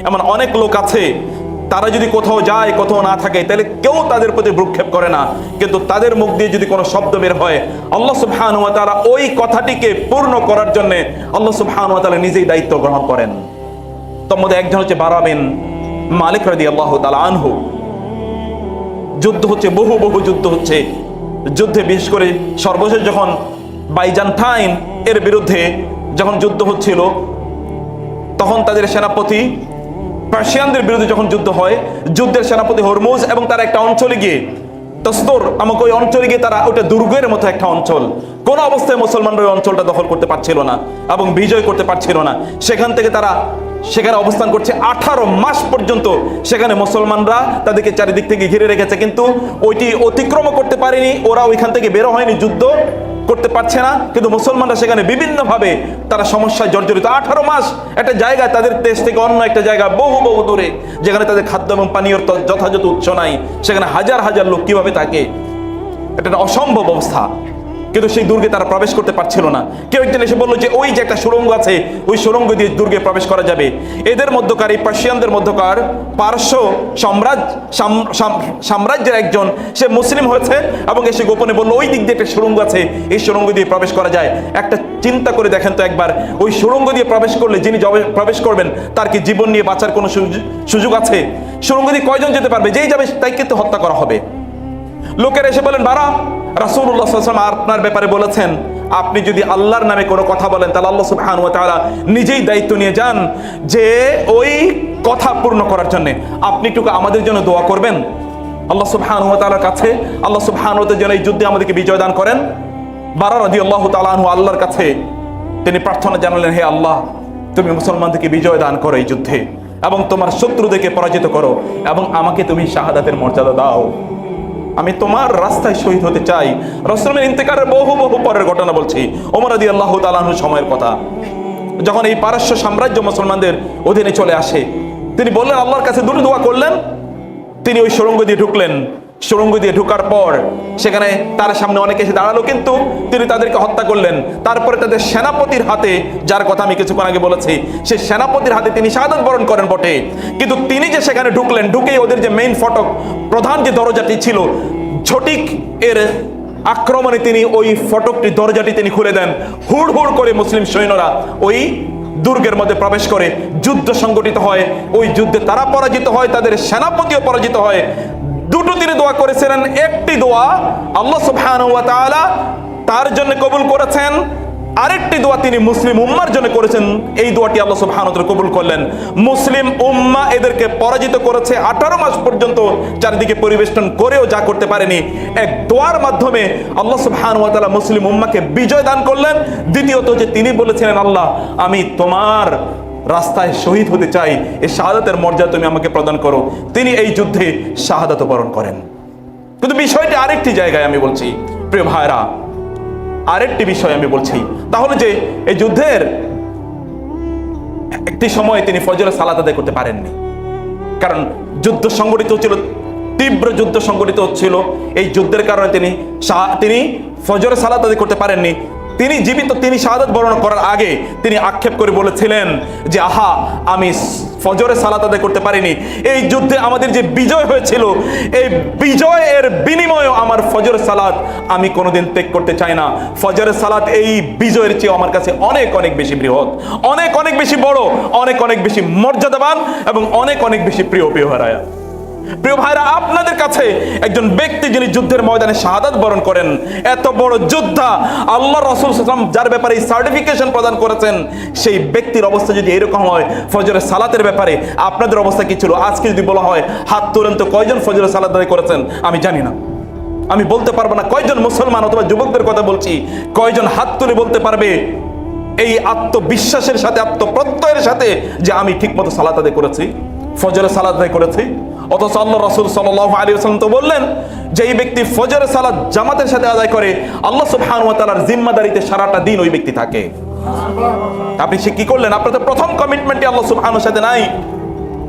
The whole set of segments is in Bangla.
এমন অনেক লোক আছে, তারা যদি কোথাও যায়, কোথাও না থাকে, তাহলে কেউ তাদের প্রতি ভ্রুক্ষেপ করে না, কিন্তু তাদের মুখ দিয়ে যদি কোনো শব্দ বের হয়, আল্লাহ সুবহানাহু ওয়া তাআলা ওই কথাটিকে পূর্ণ করার জন্য আল্লাহ সুবহানাহু ওয়া তাআলা নিজেই দায়িত্ব গ্রহণ করেন। তার মধ্যে একজন হচ্ছে বারা বিন মালিক রাদিয়াল্লাহু তাআলা আনহু। যুদ্ধ হচ্ছে, বহু বহু যুদ্ধ হচ্ছে। যুদ্ধে বিশেষ করে সর্বশেষ যখন বাইজান্টাইন এর বিরুদ্ধে যখন যুদ্ধ হচ্ছিল, তখন তাদের সেনাপতি পার্সিয়ানদের বিরুদ্ধে যখন যুদ্ধ হয়, যুদ্ধের সেনাপতি হরমুজ এবং তারা একটা অঞ্চলে গিয়ে তস্তর আমাকে ওই অঞ্চলে গিয়ে তারা ওটা দুর্গের মতো একটা অঞ্চল, কোন অবস্থায় মুসলমানরা ওই অঞ্চলটা দখল করতে পারছিল না এবং বিজয় করতে পারছিল না। সেখান থেকে তারা সেখানে অবস্থান করছে 18 মাস পর্যন্ত। সেখানে মুসলমানরা তাদেরকে চারিদিক থেকে ঘিরে রেখেছে, কিন্তু ওইটি অতিক্রম করতে পারেনি, ওরা ওইখান থেকে বেরো হয়নি, যুদ্ধ করতে পারছে না। কিন্তু মুসলমানরা সেখানে বিভিন্নভাবে তারা সমস্যায় জর্জরিত। 18 মাস একটা জায়গা, তাদের দেশ থেকে অন্য একটা জায়গা বহু বহু দূরে, যেখানে তাদের খাদ্য এবং পানীয়র যথাযথ উৎস নাই, সেখানে হাজার হাজার লোক কিভাবে থাকে, এটা একটা অসম্ভব অবস্থা। কিন্তু সেই দুর্গে তারা প্রবেশ করতে পারছিল না। কেউ একজন এসে বললো যে ওই যে একটা সুড়ঙ্গ আছে, ওই সুড়ঙ্গ দিয়ে দুর্গে প্রবেশ করা যাবে। এদের মধ্যকার, এই পার্সিয়ানদের মধ্যকার পারস্য সাম্রাজ্যের একজন, সে মুসলিম হয়েছে এবং এসে গোপনে বললো ওই দিক দিয়ে একটা সুড়ঙ্গ আছে, এই সুড়ঙ্গ দিয়ে প্রবেশ করা যায়। একটা চিন্তা করে দেখেন তো একবার, ওই সুড়ঙ্গ দিয়ে প্রবেশ করলে যিনি প্রবেশ করবেন তার কি জীবন নিয়ে বাঁচার কোনো সুযোগ আছে? সুড়ঙ্গ দিয়ে কয়জন যেতে পারবে? যেই যাবে তাই কিন্তু হত্যা করা হবে। লোকের এসে বলেন, বারা, রাসূলুল্লাহ সাল্লাল্লাহু আলাইহি ওয়াসাল্লাম আপনার ব্যাপারে বলেছেন, আপনি যদি আল্লাহর নামে কোনো কথা বলেন তাহলে আল্লাহ সুবহানাহু ওয়া তাআলা নিজেই দায়িত্ব নিয়ে যান যে ওই কথা পূর্ণ করার জন্য। আপনি একটু আমাদের জন্য দোয়া করবেন আল্লাহ সুবহানাহু ওয়া তাআলার কাছে, আল্লাহ সুবহানাহু ওয়া তাআলা যেন এই যুদ্ধে আমাদেরকে বিজয় দান করেন। বারা রাদিয়াল্লাহু তাআলা আনহু আল্লাহর কাছে তিনি প্রার্থনা জানালেন, হে আল্লাহ, তুমি মুসলমানদেরকে বিজয় দান করো এই যুদ্ধে, এবং তোমার শত্রুদেরকে পরাজিত করো, এবং আমাকে তুমি শাহাদাতের মর্যাদা দাও। আমি তোমার রাস্তায় শহীদ হতে চাই। রাসূলের ইন্তেকালের বহু বহু পরের ঘটনা বলছি, ওমর রাদিয়াল্লাহু তাআলা আনহু সময়ের কথা, যখন এই পারস্য সাম্রাজ্য মুসলমানদের অধীনে চলে আসে, তিনি বললেন, আল্লাহর কাছে দুটো দোয়া করলেন। তিনি ওই সুড়ঙ্গ দিয়ে ঢুকলেন। সুড়ঙ্গ দিয়ে ঢোকার পর সেখানে তার সামনে অনেকে এসে দাঁড়ালো, কিন্তু তিনি তাদেরকে হত্যা করলেন। তারপরে তাদের সেনাপতির হাতে, যার কথা আমি কিছুক্ষণ আগে বলেছি, সেই সেনাপতির হাতে তিনি শাহাদাত বরণ করেন বটে, কিন্তু তিনি যে সেখানে ঢুকলেন, ঢুকেই ওদের যে মেইন ফটক, প্রধান যে দরজাটি ছিল, ঝটিক এর আক্রমণে তিনি ওই ফটকটি, দরজাটি তিনি খুলে দেন। হুড় হুড় করে মুসলিম সৈন্যরা ওই দুর্গের মধ্যে প্রবেশ করে যুদ্ধ সংগঠিত হয়। ওই যুদ্ধে তারা পরাজিত হয়, তাদের সেনাপতিও পরাজিত হয়। দুটো তিনি দোয়া করেছিলেন, একটি দোয়া আল্লাহ সুবহানাহু ওয়া তাআলা তার জন্য কবুল করেছেন, আরেকটি দোয়া তিনি মুসলিম উম্মার জন্য করেছেন। এই দোয়াটি আল্লাহ সুবহানাহু ওয়া তাআলা কবুল করলেন। মুসলিম উম্মাহ এদেরকে পরাজিত করেছে 18 মাস পর্যন্ত, চারিদিকে পরিবেষ্টন করেও যা করতে পারেনি। এক দোয়ার মাধ্যমে আল্লাহ সুবহানাহু ওয়া তাআলা মুসলিম উম্মাহকে বিজয় দান করলেন। দ্বিতীয়ত যে তিনি বলেছিলেন, আল্লাহ, আমি তোমার রাস্তায় শহীদ হতে চাই, এই শাহাদাতের মর্যাদা তুমি আমাকে প্রদান করো। তিনি এই যুদ্ধে শাহাদাত বরণ করেন। কিন্তু বিষয়টি আরেকটি জায়গায় আমি বলছি, প্রিয় ভাইরা, আরেকটি বিষয় আমি বলছি, তাহলে যে এই যুদ্ধের একটি সময় তিনি ফজরের সালাত আদায় করতে পারেননি, কারণ যুদ্ধ সংগঠিত হচ্ছিল, তীব্র যুদ্ধ সংগঠিত হচ্ছিল। এই যুদ্ধের কারণে তিনি ফজরের সালাত আদায় করতে পারেননি। তিনি জীবিত, তিনি শাহাদাত বরণ করার আগে তিনি আক্ষেপ করে বলেছিলেন যে, আহা, আমি ফজরের সালাত আদায় করতে পারিনি। এই যুদ্ধে আমাদের যে বিজয় হয়েছিল, এই বিজয়ের বিনিময়ে আমার ফজরের সালাত আমি কোনোদিন ত্যাগ করতে চাই না। ফজরের সালাত এই বিজয়ের চেয়ে আমার কাছে অনেক অনেক বেশি বৃহৎ, অনেক অনেক বেশি বড়, অনেক অনেক বেশি মর্যাদাবান এবং অনেক অনেক বেশি প্রিয়। প্রিয় ভাইরা, আপনাদের কাছে একজন ব্যক্তি যিনি যুদ্ধের ময়দানে শাহাদাত বরণ করেন, এত বড় যোদ্ধা, আল্লাহ রাসূল সাল্লাল্লাহু আলাইহি ওয়াসাল্লাম যার ব্যাপারে এই সার্টিফিকেশন প্রদান করেছেন, সেই ব্যক্তির অবস্থা যদি এরকম হয় ফজরের সালাতের ব্যাপারে, আপনাদের অবস্থা কি ছিল? আজকে যদি বলা হয় হাত তোলেন তো কয়জন ফজরের সালাত আদায় করেছেন, আমি জানি না, আমি বলতে পারবো না। কয়জন মুসলমান অথবা যুবকদের কথা বলছি, কয়জন হাত তুলে বলতে পারবে এই আত্মবিশ্বাসের সাথে, আত্মপ্রত্যয়ের সাথে, যে আমি ঠিকমতো সালাত আদায় করেছি, ফজরের সালাত আদায় করেছি? অথচ আল্লাহ রাসূল সাল্লাল্লাহু আলাইহি ওয়াসাল্লাম তো বললেন যে এই ব্যক্তি ফজরের সালাত জামাতের সাথে আদায় করে, আল্লাহ সুবহানাহু ওয়া তাআলার জিম্মাদারিতে সারাটা দিন ওই ব্যক্তি থাকে। আপনি সে কি করলেন? আপনার তো প্রথম কমিটমেন্টই আল্লাহ সুবহানাহু ওয়া সাথে নাই,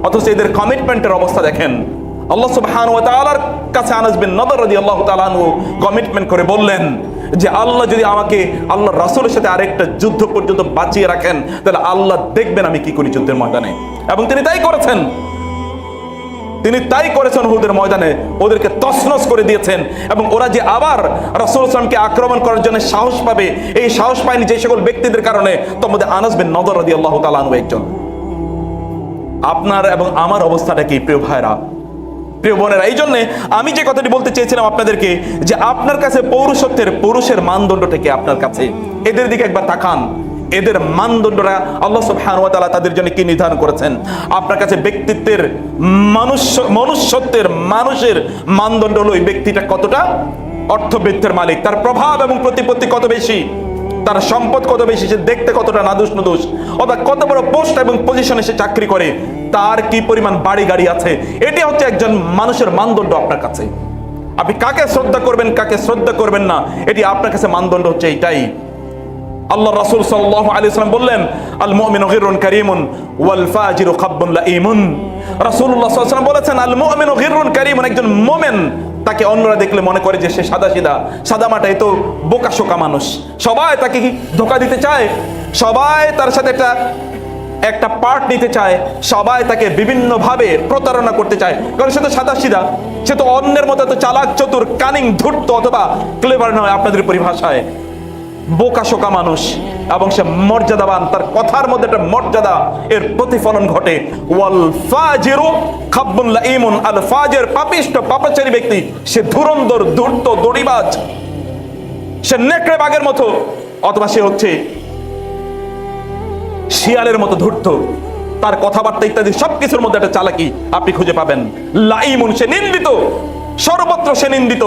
অথচ এদের কমিটমেন্টের অবস্থা দেখেন। আল্লাহ সুবহানাহু ওয়া তাআলার কাছে আনাস বিন নদর রাদিয়াল্লাহু তাআলা আনহু কমিটমেন্ট করে বললেন যে আল্লাহ যদি আমাকে আল্লাহ রাসূলের সাথে আরেকটা যুদ্ধ পর্যন্ত বাঁচিয়ে রাখেন, তাহলে আল্লাহ দেখবেন আমি কি করি যুদ্ধের ময়দানে। এবং তিনি তাই করেছেন, তিনি তাই করেছেন। উহুদের ময়দানে ওদেরকে তছনছ করে দিয়েছেন। এবং ওরা যে আবার রাসূল সাল্লাল্লাহু আলাইহি ওয়াসাল্লামকে আক্রমণ করার জন্য সাহস পাবে, এই সাহস পায়নি যে সকল ব্যক্তিদের কারণে, তার মধ্যে আনাস বিন নদর রাদিয়াল্লাহু তাআলা আনহু একজন। আপনার এবং আমার অবস্থাটা কি প্রিয় ভাইরা, প্রিয় বোনেরা? এই জন্য আমি যে কথাটি বলতে চেয়েছিলাম আপনাদেরকে, যে আপনার কাছে পৌরুষত্বের, পুরুষের মানদণ্ডটা কি আপনার কাছে? এদের দিকে একবার তাকান। এদের মানদণ্ডরা আল্লাহ সুবহানাহু ওয়া তাআলা তাদের জন্য কি নির্ধারণ করেছেন। আপনার কাছে ব্যক্তিত্বের, মনুষ্যত্বের, মানুষের মানদণ্ড হলো এই ব্যক্তিটা কতটা অর্থবিত্তের মালিক, তার প্রভাব এবং প্রতিপত্তি কত বেশি, তার সম্পদ কত বেশি, সে দেখতে কতটা নাদুস নুদুস, অথবা কত বড় পোস্ট এবং পজিশনে সে চাকরি করে, তার কি পরিমাণ বাড়ি গাড়ি আছে। এটি হচ্ছে একজন মানুষের মানদণ্ড আপনার কাছে। আপনি কাকে শ্রদ্ধা করবেন, কাকে শ্রদ্ধা করবেন না, এটি আপনার কাছে মানদণ্ড হচ্ছে এইটাই। আল্লাহ রাসূল সাল্লাল্লাহু আলাইহি ওয়াসাল্লাম বললেন, আল মুমিনু গিররুন কারীমুন ওয়াল ফাজিরু খাব্বুন লাঈমুন। রাসূলুল্লাহ সাল্লাল্লাহু আলাইহি ওয়াসাল্লাম বলেছেন, আল মুমিনু গিররুন কারীমুন, একজন মুমিন, তাকে অন্যরা দেখলে মনে করে যে সে সাদাসিধা, সাদামাটা, এ তো বোকাশোকা মানুষ, সবাই তাকে কি ধোঁকা দিতে চায়, সবাই তার সাথে একটা পার্ট নিতে চায়, সবাই তাকে বিভিন্নভাবে প্রতারণা করতে চায়, কারণ সে তো সাদাসিধা, সে তো অন্যের মতো এত চালাক, চতুর, কানিং, ধূর্ত অথবা ক্লেভার নয় আপনাদের পরিভাষায়, বোকাশোকা মানুষ। এবং সে মর্যাদাবান, তার কথার মধ্যে একটা মর্যাদা, এর প্রতিফলন ঘটে। ওয়াল ফাজিরু খাব্বুন লাঈমুন, আল ফাজির, পাপিষ্ট, পাপাচারী ব্যক্তি, সে ধুরন্ধর, ধূর্ত, দড়িবাজ, সে নেকড়ে বাঘের মতো, অথবা সে হচ্ছে শিয়ালের মতো ধূর্ত, তার কথাবার্তা ইত্যাদি সবকিছুর মধ্যে একটা চালাকি আপনি খুঁজে পাবেন। লাঈমুন, সে নিন্দিত, সর্বত্র সে নিন্দিত,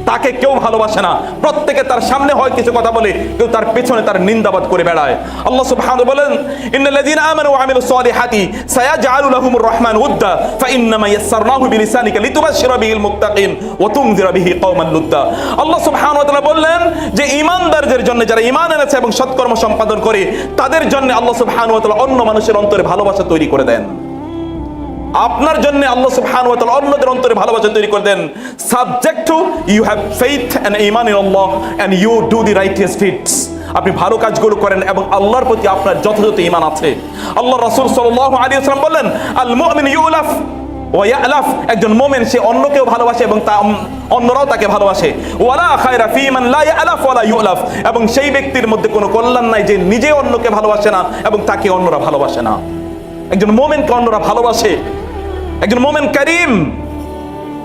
তাকে কেউ ভালোবাসে না, প্রত্যেকে তার সামনে হয় কিছু কথা বলে, কেউ তার পেছনে তার নিন্দাবাদ করে বেড়ায়। আল্লাহ সুবহানাহু বলেন, ইন্নাল্লাযীনা আমানু ওয়া আমিলুস সালিহাতি সায়াজআলু লাহুমুর রাহমানু উদ্দা ফাইন্নামা ইয়াসসারনাহু বিলিসানিকা লিতুবাশশিরা বিহিল মুত্তাকিন ওয়া তুনযিরা বিহি কওমান লুদ্দা। আল্লাহ সুবহানাহু ওয়া তাআলা বললেন যে ঈমানদারদের জন্য, যারা ঈমান এনেছে এবং সৎকর্ম সম্পাদন করে, তাদের জন্য আল্লাহ সুবহানাহু ওয়া তাআলা অন্য মানুষের অন্তরে ভালোবাসা তৈরি করে দেন। আপনার জন্য আল্লাহ সুবহানাহু ওয়া তাআলা অন্যদের অন্তরে ভালোবাসা তৈরি করে দেন, subject to you have faith and ঈমান in Allah and you do the righteous deeds. আপনি ভালো কাজগুলো করেন এবং আল্লাহর প্রতি আপনার যথাযথ ঈমান আছে। আল্লাহ রাসূল সাল্লাল্লাহু আলাইহি ওয়াসাল্লাম বললেন, আল মুমিন ইউলাফ ওয়া ইয়ালাফ, একজন মুমিন সে অন্যকেও ভালোবাসে এবং অন্যরাও তাকে ভালোবাসে। ওয়ালা খায়রা ফী মান লা ইয়ালাফ ওয়ালা ইউলাফ, এবং সেই ব্যক্তির মধ্যে কোনো কল্যাণ নাই যে নিজে অন্যকে ভালোবাসে না এবং তাকে অন্যরা ভালোবাসে না। একজন মুমিনকে অন্যরা ভালোবাসে, একজন মুমিন কারীম,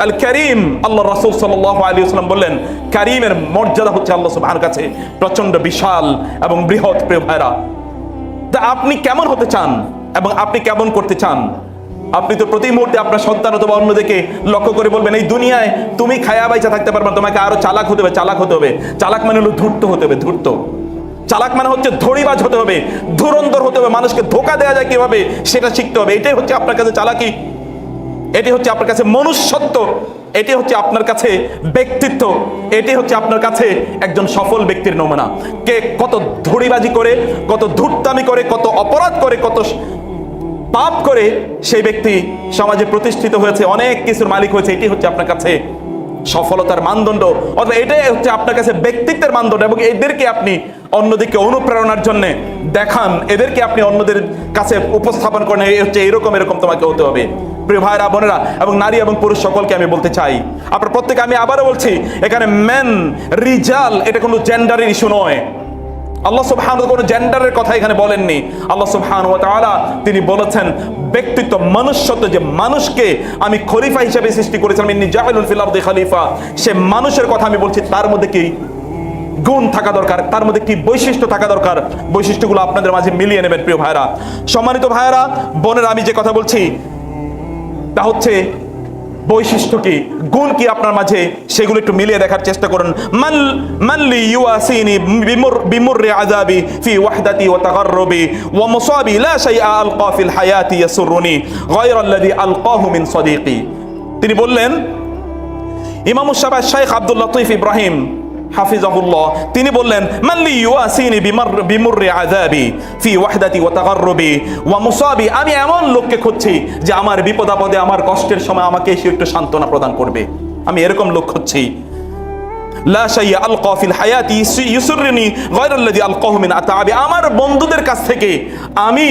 আল কারীম। আল্লাহ রাসূল সাল্লাল্লাহু আলাইহি ওয়াসাল্লাম বললেন, কারীমের মর্যাদা হচ্ছে আল্লাহ সুবহানাহু কাছে প্রচন্ড বিশাল এবং বৃহৎ। প্রিয় ভাইরা, তা আপনি কেমন হতে চান এবং আপনি কেমন করতে চান? আপনি তো প্রতি মুহূর্তে আপনার সন্তান অথবা অন্যদিকে লক্ষ্য করে বলবেন, এই দুনিয়ায় তুমি খায়া বাইচা থাকতে পারবে না, তোমাকে আরো চালাক হতে হবে, চালাক হতে হবে। চালাক মানে হলো ধূর্ত হতে হবে, ধূর্ত। চালাক মানে হচ্ছে ধড়িবাজ হতে হবে, ধুরন্ধর হতে হবে, মানুষকে ধোঁকা দেওয়া যায় কিভাবে সেটা শিখতে হবে। এটাই হচ্ছে আপনার কাছে চালাকি, এটি হচ্ছে আপনার কাছে মনুষ্যত্ব, এটি হচ্ছে আপনার কাছে ব্যক্তিত্ব, এটি হচ্ছে আপনার কাছে একজন সফল ব্যক্তির নমুনা। কে কত ধড়িবাজি করে, কত ধূর্তামি করে, কত অপরাধ করে, কত পাপ করে সেই ব্যক্তি সমাজে প্রতিষ্ঠিত হয়েছে, অনেক কিছুর মালিক হয়েছে, এটি হচ্ছে আপনার কাছে সফলতার মানদণ্ড, অথবা এটাই হচ্ছে আপনার কাছে ব্যক্তিত্বের মানদণ্ড। এবং এদেরকে আপনি অন্যদিকে অনুপ্রেরণার জন্য দেখান, এদেরকে আপনি অন্যদের কাছে উপস্থাপন করেন, হচ্ছে এরকম এরকম তোমাকে হতে হবে। প্রিয় ভাইরা, বোনেরা এবং নারী এবং পুরুষ সকলকে আমি বলতে চাই, আপনার প্রত্যেকে, আমি আবারও বলছি, এখানে মেন, রিজাল, এটা কোনো জেন্ডারের ইস্যু নয়। আল্লাহ সুবহানাহু ওয়া তাআলা কোনো জেন্ডারের কথা এখানে বলেননি। আল্লাহ সুবহানাহু ওয়া তাআলা তিনি বলেছেন ব্যক্তিত্ব, মনুষ্যত্ব, যে মানুষকে আমি খলিফা হিসেবে সৃষ্টি করেছিলাম, ইন্নী জাইলুন ফিল আরদি খলিফা। সে মানুষের কথা আমি বলছি, তার মধ্যে কি গুণ থাকা দরকার, তার মধ্যে কি বৈশিষ্ট্য থাকা দরকার, বৈশিষ্ট্যগুলো আপনাদের মাঝে মিলিয়ে নেবেন। প্রিয় ভাইরা, সম্মানিত ভাইরা, বোনেরা, আমি যে কথা বলছি তা হচ্ছে বৈশিষ্ট্য কি, গুণ কি আপনার মাঝে, সেগুলো একটু মিলিয়ে দেখার চেষ্টা করুন। মানলি ইউআসিনি বিমুররি আযাবি ফি ওয়াহদাতি ওয়া তাগাররুবি ওয়া মুসাবি লা শাইআ আলকা ফিল হায়াতি ইয়াসুরুনি গায়রা আল্লাযী আলকাহু মিন সাদিকি। তিনি বললেন, ইমাম শাফিঈ শাইখ আব্দুল লতীফ ইব্রাহিম হাফিজাহুল্লাহ, তিনি বললেন, মানলি ইউআসিনি বিমুররি আযাবি ফি ওয়াহদাতি ওয়া তাগাররুবি ওয়া মুসাবি, আমি এমন লোককে খুঁজছি যে আমার বিপদ আপদে, আমার কষ্টের সময় আমাকে এসে একটু সান্ত্বনা প্রদান করবে, আমি এরকম লোক খুঁজছি। লা শাইয়া আলকা ফিল হায়াতি ইউসুরনি গায়রাল্লাযী আলকাহু মিন আতাবি, আমার বন্ধুদের কাছ থেকে আমি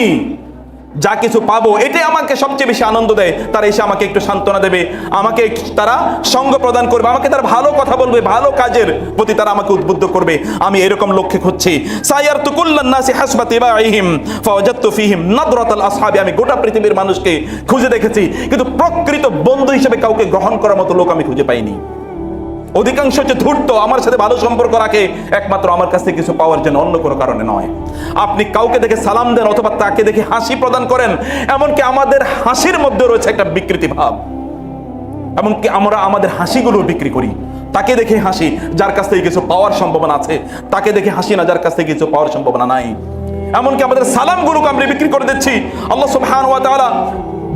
যা কিছু পাবো এটাই আমাকে সবচেয়ে বেশি আনন্দ দেয়। তারা এসে আমাকে একটু সান্ত্বনা দেবে, আমাকে তারা সঙ্গ প্রদান করবে, আমাকে তারা ভালো কথা বলবে, ভালো কাজের প্রতি তারা আমাকে উদ্বুদ্ধ করবে। আমি এরকম লক্ষ্যে খুঁজছি। সায়ারতু কুল্লান নাসি হাসবা তিবাইহিম ফাওয়াজাদতু ফীহিম নাদরাতাল আসহাবি, আমি গোটা পৃথিবীর মানুষকে খুঁজে দেখেছি, কিন্তু প্রকৃত বন্ধু হিসেবে কাউকে গ্রহণ করার মতো লোক আমি খুঁজে পাইনি। অধিকাংশ হচ্ছে ধূর্ত, আমার সাথে ভালো সম্পর্ক রাখে একমাত্র আমার কাছ থেকে কিছু পাওয়ার জন্য, অন্য কোনো কারণে নয়। আপনি কাউকে দেখে সালাম দেন অথবা তাকে দেখে হাসি প্রদান করেন, এমনকি আমাদের হাসির মধ্যে রয়েছে একটা বিকৃতি ভাব, এমনকি আমরা আমাদের হাসিগুলো বিক্রি করি। তাকে দেখে হাসি যার কাছ থেকে কিছু পাওয়ার সম্ভাবনা আছে, তাকে দেখে হাসি না যার কাছ থেকে কিছু পাওয়ার সম্ভাবনা নাই। এমনকি আমাদের সালামগুলোকে আমরা বিক্রি করে দিচ্ছি। আল্লাহ সুবহানাহু ওয়া তাআলা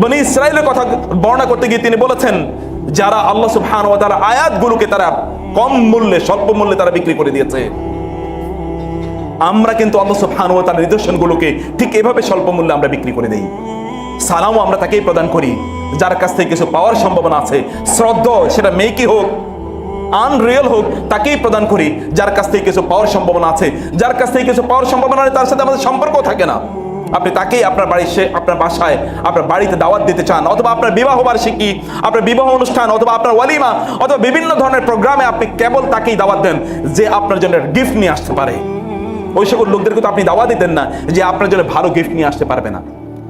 বনি ইসরাইলের কথা বর্ণনা করতে গিয়ে তিনি বলেছেন, যারা আল্লাহ সুবহানাহু ওয়া তাআলা আয়াতগুলোকে তারা কম মূল্যে, স্বল্প মূল্যে তারা বিক্রি করে দিয়েছে, আমরা কিন্তু আল্লাহ সুবহানাহু ওয়া তাআলার নিদর্শনগুলোকে ঠিক এভাবে স্বল্প মূল্যে আমরা বিক্রি করে দেই। সালামও আমরা তাকেই প্রদান করি যার কাছ থেকে কিছু পাওয়ার সম্ভাবনা আছে। শ্রদ্ধা, সেটা মেকি হোক আনরিয়েল হোক, তাকেই প্রদান করি যার কাছ থেকে কিছু পাওয়ার সম্ভাবনা আছে। যার কাছ থেকে কিছু পাওয়ার সম্ভাবনা নেই তার সাথে আমাদের সম্পর্ক থাকে না। আপনি তাকেই আপনার আপনার বাসায়, আপনার বাড়িতে দাওয়াত দিতে চান, অথবা আপনার বিবাহ বার্ষিকী, আপনার বিবাহ অনুষ্ঠান, অথবা আপনার ওয়ালিমা, অথবা বিভিন্ন ধরনের প্রোগ্রামে আপনি কেবল তাকেই দাওয়াত দেন যে আপনার জন্য গিফট নিয়ে আসতে পারে। ওই সকল লোকদেরকে তো আপনি দাওয়াত দিতেন না যে আপনার জন্য ভালো গিফট নিয়ে আসতে পারবে না।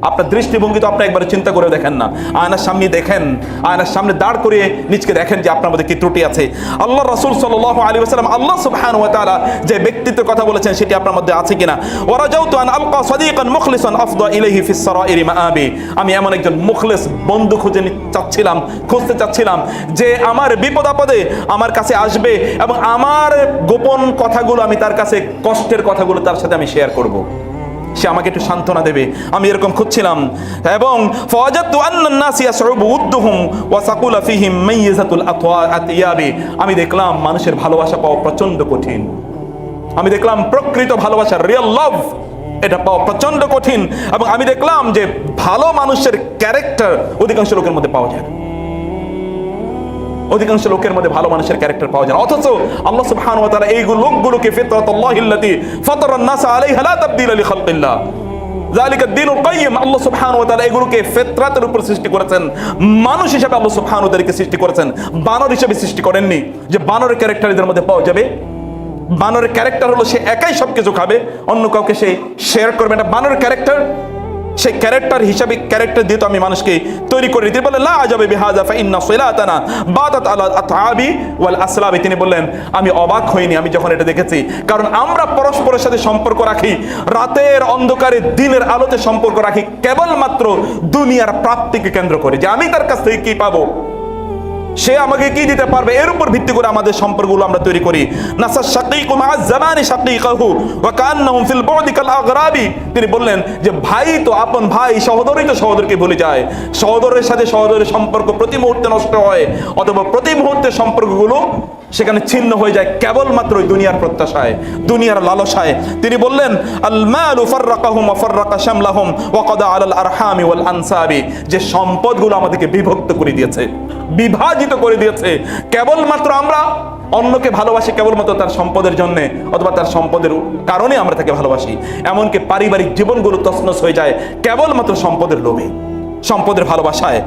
আপনার দৃষ্টিভঙ্গি তো আপনি একবার চিন্তা করে দেখেন না। আয়নার সামনে দেখেন, আয়নার সামনে দাঁড় করিয়ে নিজকে দেখেন যে আপনার মধ্যে কি ত্রুটি আছে। আল্লাহ রাসূল সাল্লাল্লাহু আলাইহি ওয়াসাল্লাম আল্লাহ সুবহানাহু ওয়া তাআলা যে ব্যক্তিত্বের কথা বলেছেন সেটি আপনার মধ্যে আছে কিনা। ওয়ারাজাউতু আন আলকা সাদিকান মুখলিসান আফদা ইলাইহি ফিস সারাইরি মাআবি, আমি এমন একজন মুখলিস বন্ধু খুঁজতে চাচ্ছিলাম যে আমার বিপদ আপদে আমার কাছে আসবে এবং আমার গোপন কথাগুলো আমি তার কাছে, কষ্টের কথাগুলো তার সাথে আমি শেয়ার করব, সে আমাকে একটু সান্ত্বনা দেবে। আমি এরকম খুঁজছিলাম। এবং ফাওয়াজাদতু আন্নান নাসি ইয়াসউবু উদ্দুহুম ওয়া সাকুলা ফীহিম মাইয়াজাতুল আতিয়াবি, আমি দেখলাম মানুষের ভালোবাসা পাওয়া প্রচন্ড কঠিন। আমি দেখলাম প্রকৃত ভালোবাসা, রিয়েল লাভ, এটা পাওয়া প্রচন্ড কঠিন। এবং আমি দেখলাম যে ভালো মানুষের ক্যারেক্টার অধিকাংশ লোকের মধ্যে পাওয়া যায় না। অধিকাংশ লোকের মধ্যে ভালো মানুষের ক্যারেক্টার পাওয়া যায় না। অথচ আল্লাহ সুবহানাহু ওয়া তাআলা এই লোকগুলোকে ফিতরাতুল্লাহিল্লাতী ফাতারান নাস আলাইহা লা তাবদীলা লিখালকিল্লাহ যালিকা দ্বীনুল কাইয়্যিম, আল্লাহ সুবহানাহু ওয়া তাআলা এগুলোকে ফিতরাতের উপর সৃষ্টি করেছেন। মানুষ হিসেবে আল্লাহ সুবহানাহু ওয়া তাআলা সৃষ্টি করেছেন, বানর হিসেবে সৃষ্টি করেননি যে বানরের ক্যারেক্টার এদের মধ্যে পাওয়া যাবে। বানরের ক্যারেক্টার হলো সে একাই সবকিছু খাবে, অন্য কাউকে সে শেয়ার করবে না। বানরের ক্যারেক্টার, সেই ক্যারেক্টার হিসাবে ক্যারেক্টার দিয়ে তো আমি মানুষকে তৈরি করে দিতে বলে লা আজাবে বিহাযা ফাইন্না সিলাতানা বাতাত আলা আতআবি ওয়াল আসলাবি, তিনি বললেন আমি অবাক হইনি আমি যখন এটা দেখেছি, কারণ আমরা পরস্পরের সাথে সম্পর্ক রাখি, রাতের অন্ধকারে দিনের আলোতে সম্পর্ক রাখি কেবলমাত্র দুনিয়ার প্রাপ্তিকে কেন্দ্র করে, যে আমি তার কাছ থেকে কি পাবো, সে আমাকে কি দিতে পারবে, এর উপর ভিত্তি করে আমাদের সম্পর্কগুলো আমরা তৈরি করি। নাসা শাকীকু মা আয-জামানি শাকীকাহু ওয়া কান্নাহুম ফিল বু'দি কাল আগরাবি, তিনি বললেন যে ভাই তো আপন ভাই, সহোদরই তো সহোদরকে ভুলে যায়, সহোদরের সাথে সহোদরের সম্পর্ক প্রতি মুহূর্তে নষ্ট হয়, অথবা প্রতি মুহূর্তে সম্পর্কগুলো সেখানে ছিন্ন হয়ে যায় কেবলমাত্র ওই দুনিয়ার প্রত্যাশায়, দুনিয়ার লালসায়। তিনি বললেন আল মালু ফাররাকাহুম ওয়া ফাররাকা শামলাহুম ওয়া কাদা আলাল আরহামি ওয়াল আনসাবি, যে সম্পদগুলো আমাদেরকে বিভক্ত করে দিয়েছে, বিভাজিত করে দিয়েছে। কেবলমাত্র আমরা অন্যকে ভালোবাসি কেবলমাত্র তার সম্পদের জন্য, অথবা তার সম্পদের কারণে আমরা তাকে ভালোবাসি। এমনকি পারিবারিক জীবনগুলো তছনছ হয়ে যায় কেবলমাত্র সম্পদের লোভে, সম্পদের ভালোবাসায়।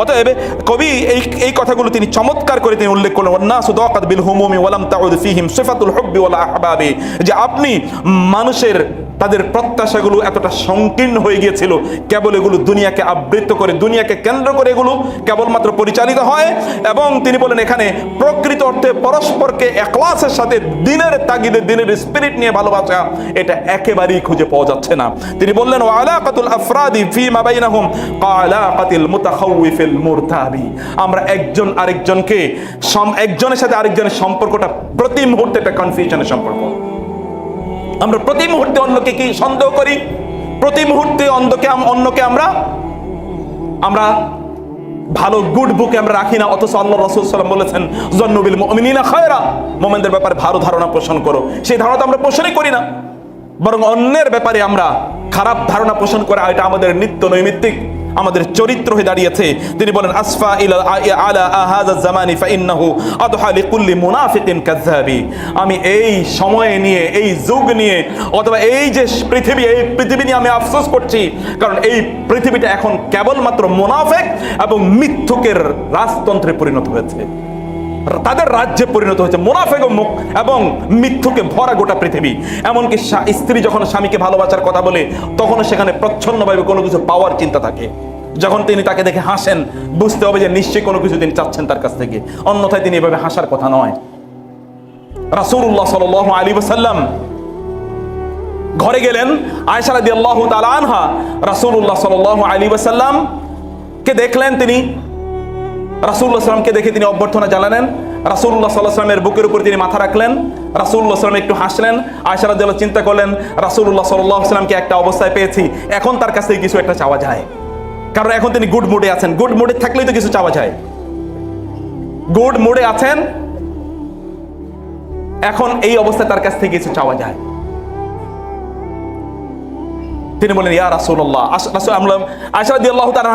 অতএব কবি এই কথাগুলো তিনি চমৎকার করে তিনি উল্লেখ করলেন, ওয়ান্নাসু দাকাত বিল হুমুমি ওয়া লাম তাউদ ফীহিম সিফাতুল হুব্বি ওয়াল আহবাবি, যে আপনি মানুষের তাদের প্রত্যাশাগুলো এতটা সংকীর্ণ হয়ে গিয়েছিল, কেবল এগুলো দুনিয়াকে আবৃত করে, দুনিয়াকে কেন্দ্র করে এগুলো কেবলমাত্র পরিচালিত হয়। এবং তিনি বলেন এখানে প্রকৃত অর্থে পরস্পরকে ইখলাসের সাথে দিনের তাগিদে, দিনের স্পিরিট নিয়ে ভালোবাসা, এটা একেবারেই খুঁজে পাওয়া যাচ্ছে না। তিনি বললেন ওয়া আলাকাতুল আফরাদি ফীমা বাইনাহুম কাআলাকাতিল মুতাখাউফিল মুরতাবি, আমরা একজন আরেকজনকে, একজনের সাথে আরেকজনের সম্পর্কটা প্রতি মুহূর্তে একটা কনফিউশনের সম্পর্ক। আমরা প্রতি মুহূর্তে অন্যকে কি সন্দেহ করি, প্রতি মুহূর্তে অন্যকে আমরা ভালো গুড বুকে আমরা রাখি না। অথচ আল্লাহ রাসূল সাল্লাল্লাহু আলাইহি ওয়াসাল্লাম বলেছেন যন্নু বিল মুমিনিনা খায়রা, মুমিনদের ব্যাপারে ভালো ধারণা পোষণ করো, সেই ধারণা আমরা পোষণই করি না। বরং অন্যের ব্যাপারে আমরা খারাপ ধারণা পোষণ করা, এটা আমাদের নিত্য নৈমিত্তিক আমাদের চরিত্র হয়ে দাঁড়িয়েছে। তিনি বলেন আসফা ইলা আলা হাযা জামানি ফাইন্নাহু আদহা লিকুল্লি মুনাফিকিন কাযযাবি। আমি এই সময় নিয়ে, এই যুগ নিয়ে, অথবা এই যে পৃথিবী, এই পৃথিবী নিয়ে আমি আফসোস করছি, কারণ এই পৃথিবীটা এখন কেবলমাত্র মুনাফিক এবং মিথ্যুকের রাজতন্ত্রে পরিণত হয়েছে, তাদের রাজ্যে পরিণত হয়েছে। মুনাফিক এবং মিথ্যুকে ভরা গোটা পৃথিবী। এমনকি স্ত্রী যখন স্বামীকে ভালোবাসার কথা বলে, তখন সেখানে প্রচ্ছন্নভাবে কোনো কিছু পাওয়ার চিন্তা থাকে। যখন তিনি তাকে দেখে হাসেন, বুঝতে হবে যে নিশ্চয়ই কোনো কিছু তিনি চাচ্ছেন তার কাছ থেকে, অন্যথায় তিনি এভাবে হাসার কথা নয়। রাসূলুল্লাহ সাল্লাল্লাহু আলাইহি ওয়াসাল্লাম ঘরে গেলেন, আয়েশা রাদিয়াল্লাহু তাআলা আনহা রাসূলুল্লাহ সাল্লাল্লাহু আলাইহি ওয়াসাল্লাম কে দেখলেন, তিনি রাসূলুল্লাহ সাল্লামকে দেখে তিনি অভ্যর্থনা জানালেন। রাসূলুল্লাহ সাল্লাল্লাহু আলাইহি ওয়াসাল্লামের বুকের উপর তিনি মাথা রাখলেন। রাসূলুল্লাহ সাল্লাল্লাহু একটু হাসলেন। আয়েশা রাদিয়াল্লাহু চিন্তা করলেন, রাসূলুল্লাহ সাল্লাল্লাহু আলাইহি ওয়াসাল্লামকে একটা অবস্থায় পেয়েছি, এখন তার কাছ থেকে কিছু একটা চাওয়া যায়, কারণ এখন তিনি গুড মুডে আছেন। গুড মুডে থাকলেই তো কিছু চাওয়া যায়। গুড মুডে আছেন, এখন এই অবস্থায় তার কাছ থেকে কিছু চাওয়া যায়। তিনি বলেন ইয়া রাসূলুল্লাহ। আয়েশা রাদিয়াল্লাহু তাআলা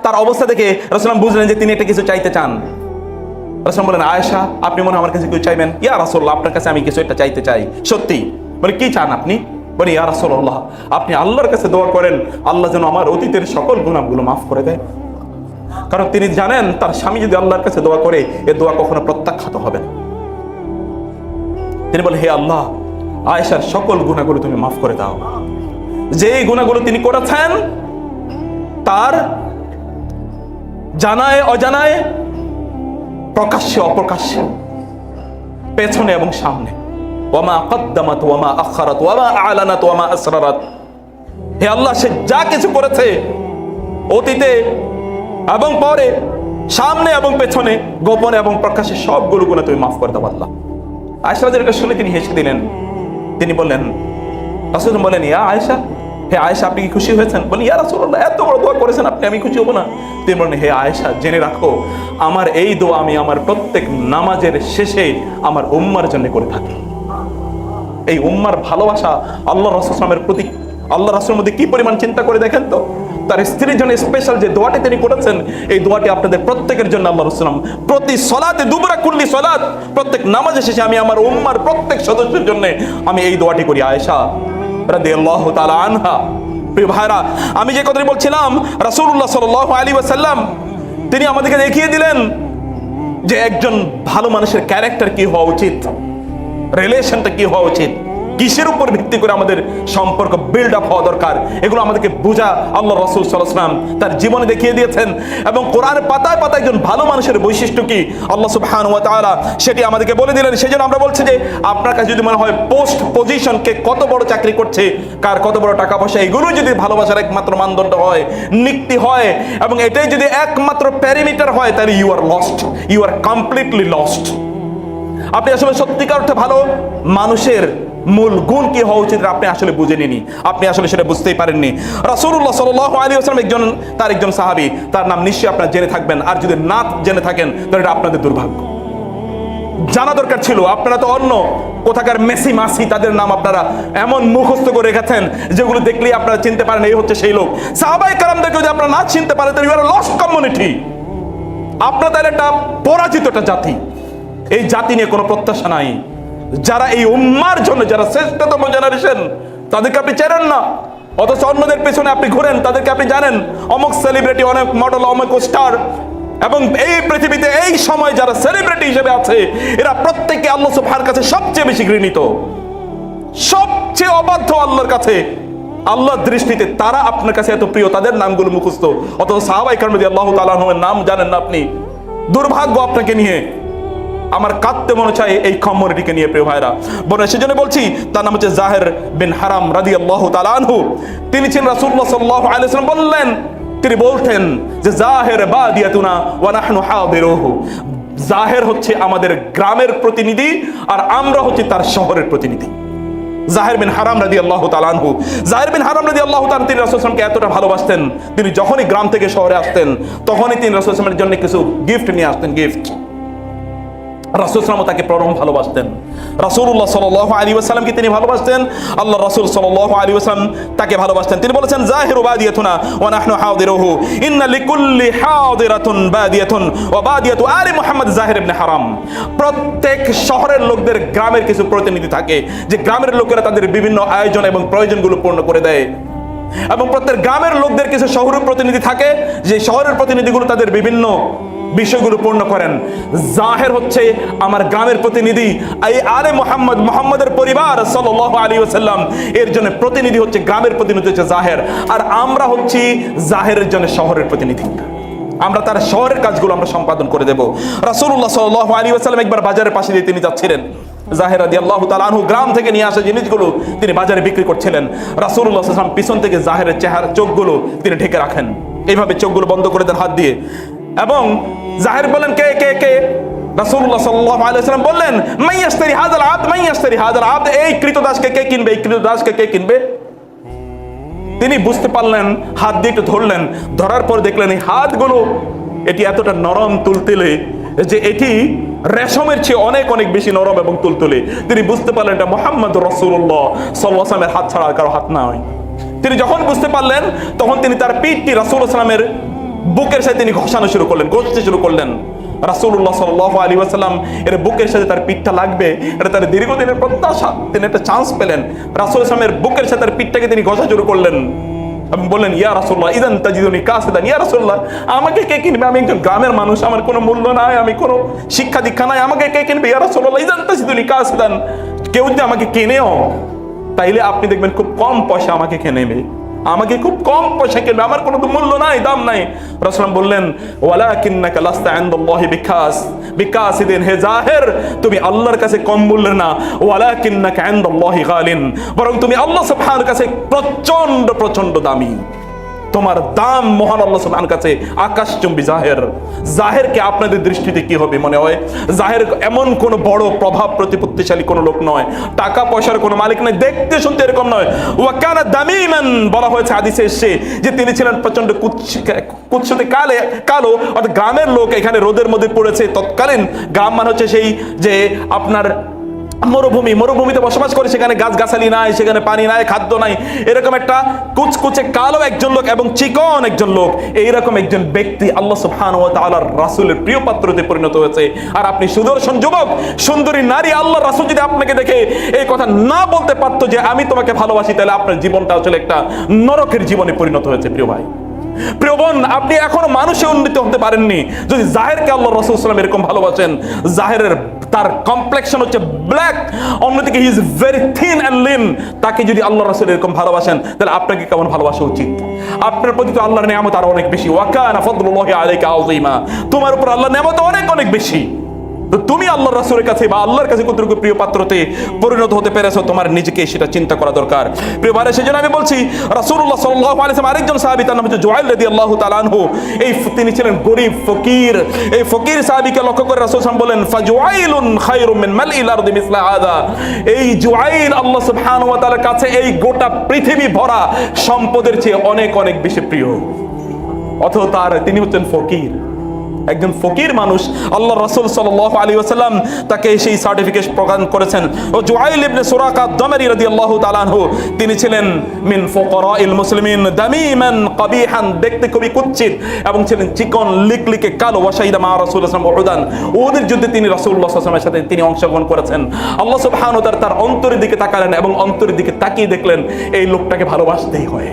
তার অবস্থা দেখে রাসূলুল্লাহ বুঝলেন যে তিনি একটা কিছু চাইতে চান। রাসূল বলেন আয়েশা, আপনি মনে হয় আমার কাছে কিছু চাইবেন? ইয়া রাসূলুল্লাহ, আপনার কাছে আমি কিছু একটা চাইতে চাই। সত্যি? বলে কি চান আপনি? বলে ইয়া রাসূলুল্লাহ, আপনি আল্লাহর কাছে দোয়া করেন আল্লাহ যেন আমার অতীতের সকল গুনাহগুলো মাফ করে দেয়। কারণ তিনি জানেন তার স্বামী যদি আল্লাহর কাছে দোয়া করে, এ দোয়া কখনো প্রত্যাখ্যাত হবে না। তিনি বলে হে আল্লাহ, আয়েশার সকল গুনাহগুলো তুমি মাফ করে দাও। যেই গুনাহগুলো তিনি করেছেন, তার জানায় অজানায়, প্রকাশ্যে অপ্রকাশ্যে, পেছনে এবং সামনে, ওয়ামা কদ্দামাত ওয়ামা আখারাত ওয়ামা আলানাত ওয়ামা আসরারাত। হে আল্লাহ, সে যা কিছু করেছে অতীতে এবং পরে, সামনে এবং পেছনে, গোপনে এবং প্রকাশ্যে, সবগুলো গুনাহ তুমি মাফ করে দাও আল্লাহ। আয়েশা রাদিয়াল্লাহু শুনে তিনি হেসে দিলেন। তিনি বললেন, রাসূল বলেন ইয়া আয়েশা, হে আয়েশা আপনি কি খুশি হয়েছেন? বলি ইয়া রাসূলুল্লাহ, এত বড় দোয়া করেছেন আপনি, আমি খুশি হব না? তিনি বলেন হে আয়েশা, জেনে রাখো আমার এই দোয়া আমি আমার প্রত্যেক নামাজের শেষে আমার উম্মার জন্য করে থাকি। এই উম্মার ভালোবাসা আল্লাহ রাসূল সাল্লাল্লাহু প্রতি, আল্লাহ রাসূলের মধ্যে কি পরিমাণ চিন্তা করে দেখেন তো। তার স্ত্রীর জন্য স্পেশাল যে দোয়াটি তিনি করেছেন, এই দোয়াটি আপনাদের প্রত্যেকের জন্য আল্লাহ রাসূল প্রতি সলাতে দুবরা কুল্লি সলাত, প্রত্যেক নামাজের শেষে আমি আমার উম্মার প্রত্যেক সদস্যের জন্য আমি এই দোয়াটি করি। আয়েশা রাদিয়াল্লাহু তাআলা আনহা। প্রিয় ভাইরা, আমি যে কথাটি বলছিলাম, রাসূলুল্লাহ সাল্লাল্লাহু আলাইহি ওয়াসাল্লাম তিনি আমাদেরকে দেখিয়ে দিলেন যে একজন ভালো মানুষের ক্যারেক্টার কি হওয়া উচিত, রিলেশনটা কি হওয়া উচিত, কিসের উপর ভিত্তি করে আমাদের সম্পর্ক বিল্ড আপ হওয়া দরকার, এগুলো আমাদেরকে বোঝা আল্লাহ রাসূল সাল্লাল্লাহু আলাইহি ওয়াসাল্লাম তার জীবনে দেখিয়ে দিয়েছেন। এবং কোরআনের পাতায় পাতায় একজন ভালো মানুষের বৈশিষ্ট্য কি আল্লাহ সুবহানাহু ওয়া তাআলা সেটি আমাদেরকে বলে দিলেন। সেজন্য আমরা বলছি যে আপনার কাছে যদি মনে হয় পোস্ট পজিশন, কে কত বড় চাকরি করছে, কার কত বড় টাকা পয়সা, এগুলো যদি ভালোবাসার একমাত্র মানদণ্ড হয়, নিক্তি হয়, এবং এটাই যদি একমাত্র প্যারামিটার হয়, তাহলে you are lost, you are completely lost. আপনি আসলে সত্যিকার অর্থে ভালো মানুষের মূল গুণ কি হওয়া উচিত আপনি আসলে বুঝে নিনি, আপনি আসলে সেটা বুঝতেই পারেননি। রাসূলুল্লাহ সাল্লাল্লাহু আলাইহি ওয়াসাল্লাম একজন সাহাবী, তার নাম নিশ্চয়ই আপনারা জেনে থাকবেন, আর যদি না জেনে থাকেন তাহলে এটা আপনাদের দুর্ভাগ্য। জানা দরকার ছিল। আপনারা তো অন্য কোথাকার মেসি মাসি, তাদের নাম আপনারা এমন মুখস্থ করে রেখেছেন যেগুলো দেখলেই আপনারা চিনতে পারেন এই হচ্ছে সেই লোক। সাহাবায়ে কেরামদের যদি আপনারা না চিনতে পারেন তাহলে ইউ আর লস্ট কমিউনিটি। আপনারা তাহলে একটা পরাজিত একটা জাতি। এই জাতি নিয়ে কোনো প্রত্যাশা নাই। যারা এই উম্মার জন্য, যারা শ্রেষ্ঠতম জেনারেশন, তাদেরকে আপনি চেনেন না, অথচ অন্যদের পেছনে আপনি ঘুরেন, তাদেরকে আপনি জানেন অমুক সেলিব্রিটি, অনেক মডেল, অমুক স্টার। এবং এই পৃথিবীতে এই সময় যারা সেলিব্রিটি হিসেবে আছে, এরা প্রত্যেকে আল্লাহ সুবহানাহু কাছে সবচেয়ে বেশি ঘৃণিত, সবচেয়ে অবাধ্য আল্লাহর কাছে। আল্লাহর দৃষ্টিতে তারা আপনার কাছে এত প্রিয়, তাদের নামগুলো মুখস্থ, অথচ সাহাবায়ে কেরাম রাদিয়াল্লাহু তাআলা আনহুর নাম জানেন না আপনি। দুর্ভাগ্য আপনাকে নিয়ে। আমার কাঁদতে মনে চায় এই কমিউনিটিকে নিয়ে। প্রিয় ভাইরা, বলে সেজন্য বলছি, তার নাম হচ্ছে জাহের বিন হারাম রাদিয়াল্লাহু তাআলা আনহু। তিনি ছিলেন রাসূলুল্লাহ সাল্লাল্লাহু আলাইহি ওয়াসাল্লাম বললেন, তিনি বলতেন যে জাহের বাদিয়াতুনা ওয়া নাহনু হাদিরুহু। জাহের হচ্ছে আমাদের গ্রামের প্রতিনিধি, আর আমরা হচ্ছে তার শহরের প্রতিনিধি। জাহের বিন হারাম রাদিয়াল্লাহু তাআলা আনহু, জাহের বিন হারাম রাদিয়াল্লাহু তাআলা তিনি রাসূল সাল্লাল্লাহু আলাইহি ওয়াসাল্লামকে এতটা ভালোবাসতেন, তিনি যখনই গ্রাম থেকে শহরে আসতেন তখনই তিনি রাসূল সাল্লাল্লাহু আলাইহি ওয়াসাল্লামের জন্য কিছু গিফট নিয়ে আসতেন। গিফট রাসূল সাল্লাল্লাহু তাকে পরম ভালোবাসতেন। রাসূলুল্লাহ সাল্লাল্লাহু আলাইহি ওয়াসাল্লামকে তিনি ভালোবাসতেন, আল্লাহ রাসূল সাল্লাল্লাহু আলাইহি ওয়াসাল্লাম তাকে ভালোবাসতেন। তিনি বলেছেন, জাহিরু বাদিয়াতুনা ওয়া নাহনু হাদিরুহু, ইন্না লিকুল্লি হাদিরাতুন বাদিয়াতুন ওয়া বাদিয়াতু আলি মুহাম্মদ জাহির ইবনে হারাম। প্রত্যেক শহরের লোকদের গ্রামের কিছু প্রতিনিধি থাকে, যে গ্রামের লোকেরা তাদের বিভিন্ন আয়োজন এবং প্রয়োজনগুলো পূর্ণ করে দেয়, এবং প্রত্যেক গ্রামের লোকদের কিছু শহরের প্রতিনিধি থাকে, যে শহরের প্রতিনিধিগুলো তাদের বিভিন্ন বিষয়গুলো পূর্ণ করেন। জাহের হচ্ছে আমার গ্রামের প্রতিনিধি, এই আলে মুহাম্মদ, মুহাম্মদের পরিবার সাল্লাল্লাহু আলাইহি ওয়াসাল্লাম, এর জন্য প্রতিনিধি হচ্ছে গ্রামের প্রতিনিধি হচ্ছে জাহের, আর আমরা হচ্ছি জাহেরের জন্য শহরের প্রতিনিধি। আমরা তার শহরের কাজগুলো আমরা সম্পাদন করে দেব। রাসূলুল্লাহ সাল্লাল্লাহু আলাইহি ওয়াসাল্লাম একবার বাজারের পাশে দিয়ে তিনি যাচ্ছিলেন। জাহের রাদিয়াল্লাহু তাআলা আনহু গ্রাম থেকে নিয়ে আসা জিনিসগুলো তিনি বাজারে বিক্রি করছিলেন। রাসূলুল্লাহ সাল্লাল্লাহু আলাইহি ওয়াসাল্লাম পিছন থেকে জাহেরের চেহারা, চোখগুলো তিনি ঢেকে রাখেন, এইভাবে চোখগুলো বন্ধ করে দেন হাত দিয়ে, এবং জাহের বলেন, কে কে কে? রাসূলুল্লাহ সাল্লাল্লাহু আলাইহি ওয়াসাল্লাম বললেন, মান ইয়াশতারি হাযাল আবদ, মান ইয়াশতারি হাযাল আবদ, এই কৃতদাসকে কে কিনবে, এই কৃতদাসকে কে কিনবে? তিনি বুঝতে পারলেন, হাত দিয়ে একটু ধরলেন, ধরার পর দেখলেন এই হাতগুলো এটি এতটা নরম তুলতুলে যে এটি রেশমের চেয়ে অনেক অনেক বেশি নরম এবং তুলতুলে। তিনি বুঝতে পারলেন এটা মুহাম্মদ রাসূলুল্লাহ সাল্লাল্লাহু আলাইহি ওয়াসাল্লামের হাত ছাড়া আর কারো হাত নয়। তিনি যখন বুঝতে পারলেন, তখন তিনি তার পিঠটি রাসূলুল্লাহ সাল্লাল্লাহু আলাইহি ওয়াসাল্লামের বুকের সাথে তিনি ঘষানো শুরু করলেন, ঘষতে শুরু করলেন। রাসূলুল্লাহ সাল্লাল্লাহু আলাইহি ওয়াসাল্লাম এর বুকের সাথে তার পিঠটা লাগবে, এটা তার দীর্ঘদিনের প্রত্যাশা। তিনি একটা চান্স পেলেন, রাসূলুল্লাহ সাল্লামের বুকের সাথে তার পিঠটাকে তিনি ঘষা শুরু করলেন এবং বললেন, ইয়া রাসূলুল্লাহ ইযান তাজিদুনি কাসিদান, ইয়া রাসূলুল্লাহ আমাকে কে কিনবে? আমি একজন গ্রামের মানুষ, আমার কোনো মূল্য নাই, আমি কোনো শিক্ষা দীক্ষা নাই, আমাকে কে কিনবে? ইয়া রাসূলুল্লাহ ইযান তাজিদুনি কাসিদান, কেউ যদি আমাকে কেনেও তাইলে আপনি দেখবেন খুব কম পয়সা আমাকে কিনে নেবে, আমাকে খুব কম পয়সা কিনবে, আমার কোনো মূল্য নাই, দাম নাই। রাসূল বললেন, ওয়ালাকিন্নাকা লাস্তা ইনদাল্লাহি বিকাসিদিন, হে জাহের তুমি আল্লাহর কাছে কম মূল্যের না, ওয়ালাকিন্নাকা ইনদাল্লাহি গালিন, বরং তুমি আল্লাহ সুবহানাহু কাছে প্রচন্ড প্রচন্ড দামি, তোমার দাম মহান আল্লাহ সুবহানাহু কাছে আকাশচুম্বী। জাহেরকে আপনাদের দৃষ্টিতে কি হবে মনে হয়? জাহের এমন কোন বড় প্রভাব প্রতিপত্তিশালী কোন লোক নয়, টাকা পয়সার কোনো মালিক নয়, দেখতে শুনতে এরকম নয়। ওয়া কানা দামিমান, বলা হয়েছে হাদিসে এসেছে যে তিনি ছিলেন প্রচন্ড কুৎসিতে কালো, অর্থাৎ গ্রামের লোক এখানে রোদের মধ্যে পড়েছে। তৎকালীন গ্রাম মানে হচ্ছে সেই যে আপনার মরুভূমিতে বসবাস করে, সেখানে গাছগাছালি নাই, সেখানে পানি নাই, খাদ্য নাই, এরকম একটা কুচকুচে কালো একজন লোক এবং চিকন একজন লোক, এইরকম একজন ব্যক্তি আল্লাহ সুবহানাহু ওয়া তাআলার রাসূলের প্রিয় পাত্রতে পরিণত হয়েছে। আর আপনি সুদর্শন যুবক, সুন্দরী নারী, আল্লাহর রাসূল যদি আপনাকে দেখে এই কথা না বলতে পারতো যে আমি তোমাকে ভালোবাসি, তাহলে আপনার জীবনটা আসলে একটা নরকের জীবনে পরিণত হয়েছে। প্রিয় ভাই, প্রিয় বোন, আপনি এখনো মানুষে উন্নীত হতে পারেননি যদি জাহেরকে আল্লাহ রাসূল সাল্লাল্লাহু আলাইহি ওয়াসাল্লাম এরকম ভালোবাসেন। জাহেরের তার কমপ্লেকশন হচ্ছে ব্ল্যাক, অন্যদিকে he is very thin and lean. তাকে যদি আল্লাহ রাসূল এরকম ভালোবাসেন, তাহলে আপনাকে কেমন ভালোবাসা উচিত? আপনার প্রতি তো আল্লাহর নিয়ামত আরো অনেক বেশি। ওয়া কানা ফাদলুল্লাহি আলাইকা আযীমা, তোমার উপর আল্লাহর নিয়ামত অনেক অনেক বেশি। তো তুমি আল্লাহর রাসূলের কাছে বা আল্লাহর কাছে কতটুকু প্রিয় পাত্রতে পরিণত হতে পেরেছো, তোমার নিজেকে সেটা চিন্তা করা দরকার। প্রিয় ভাই, সেজন্য আমি বলছি, রাসূলুল্লাহ সাল্লাল্লাহু আলাইহি ওয়াসাল্লাম আরেকজন সাহাবী, তার নাম হচ্ছে জুআইল রাদিয়াল্লাহু তাআলা আনহু। তিনি ছিলেন গরীব ফকির। এই ফকির সাহাবীকে লক্ষ্য করে রাসূল সাল্লাল্লাহু আলাইহি ওয়াসাল্লাম বলেন, ফাজুআইলুন খায়রুম মিন মালইল আরদি মিসলা হাযা, এই জুআইল আল্লাহ সুবহানাহু ওয়া তাআলার কাছে এই গোটা পৃথিবী ভরা সম্পদের চেয়ে অনেক অনেক বেশি প্রিয়। অথচ তিনি হচ্ছেন ফকির, একজন ফকির মানুষ। আল্লাহ রাসূল সাল্লাল্লাহু আলাইহি ওয়াসাল্লাম তাকে সেই সার্টিফিকেট প্রদান করেছেন। ও জুআইল ইবনে সুরাকা দামারি রাদিয়াল্লাহু তাআলা আনহু, তিনি ছিলেন মিন ফুকারাইল মুসলিমিন দামিমান কবিহান, দেখতে খুবই কুৎসিত এবং ছিলেন চিকন লিকলিকে কালো। ওয়া শাহিদা মা রাসূলুল্লাহ সাল্লাল্লাহু আলাইহি ওয়াসাল্লাম উহুদের যুদ্ধে তিনি রাসূলুল্লাহ সাল্লাল্লাহু আলাইহি ওয়াসাল্লামের সাথে তিনি অংশগ্রহণ করেছেন। আল্লাহ সুবহানাহু ওয়া তাআলা তার অন্তরের দিকে তাকালেন এবং অন্তরের দিকে তাকিয়ে দেখলেন এই লোকটাকে ভালোবাসতেই হয়।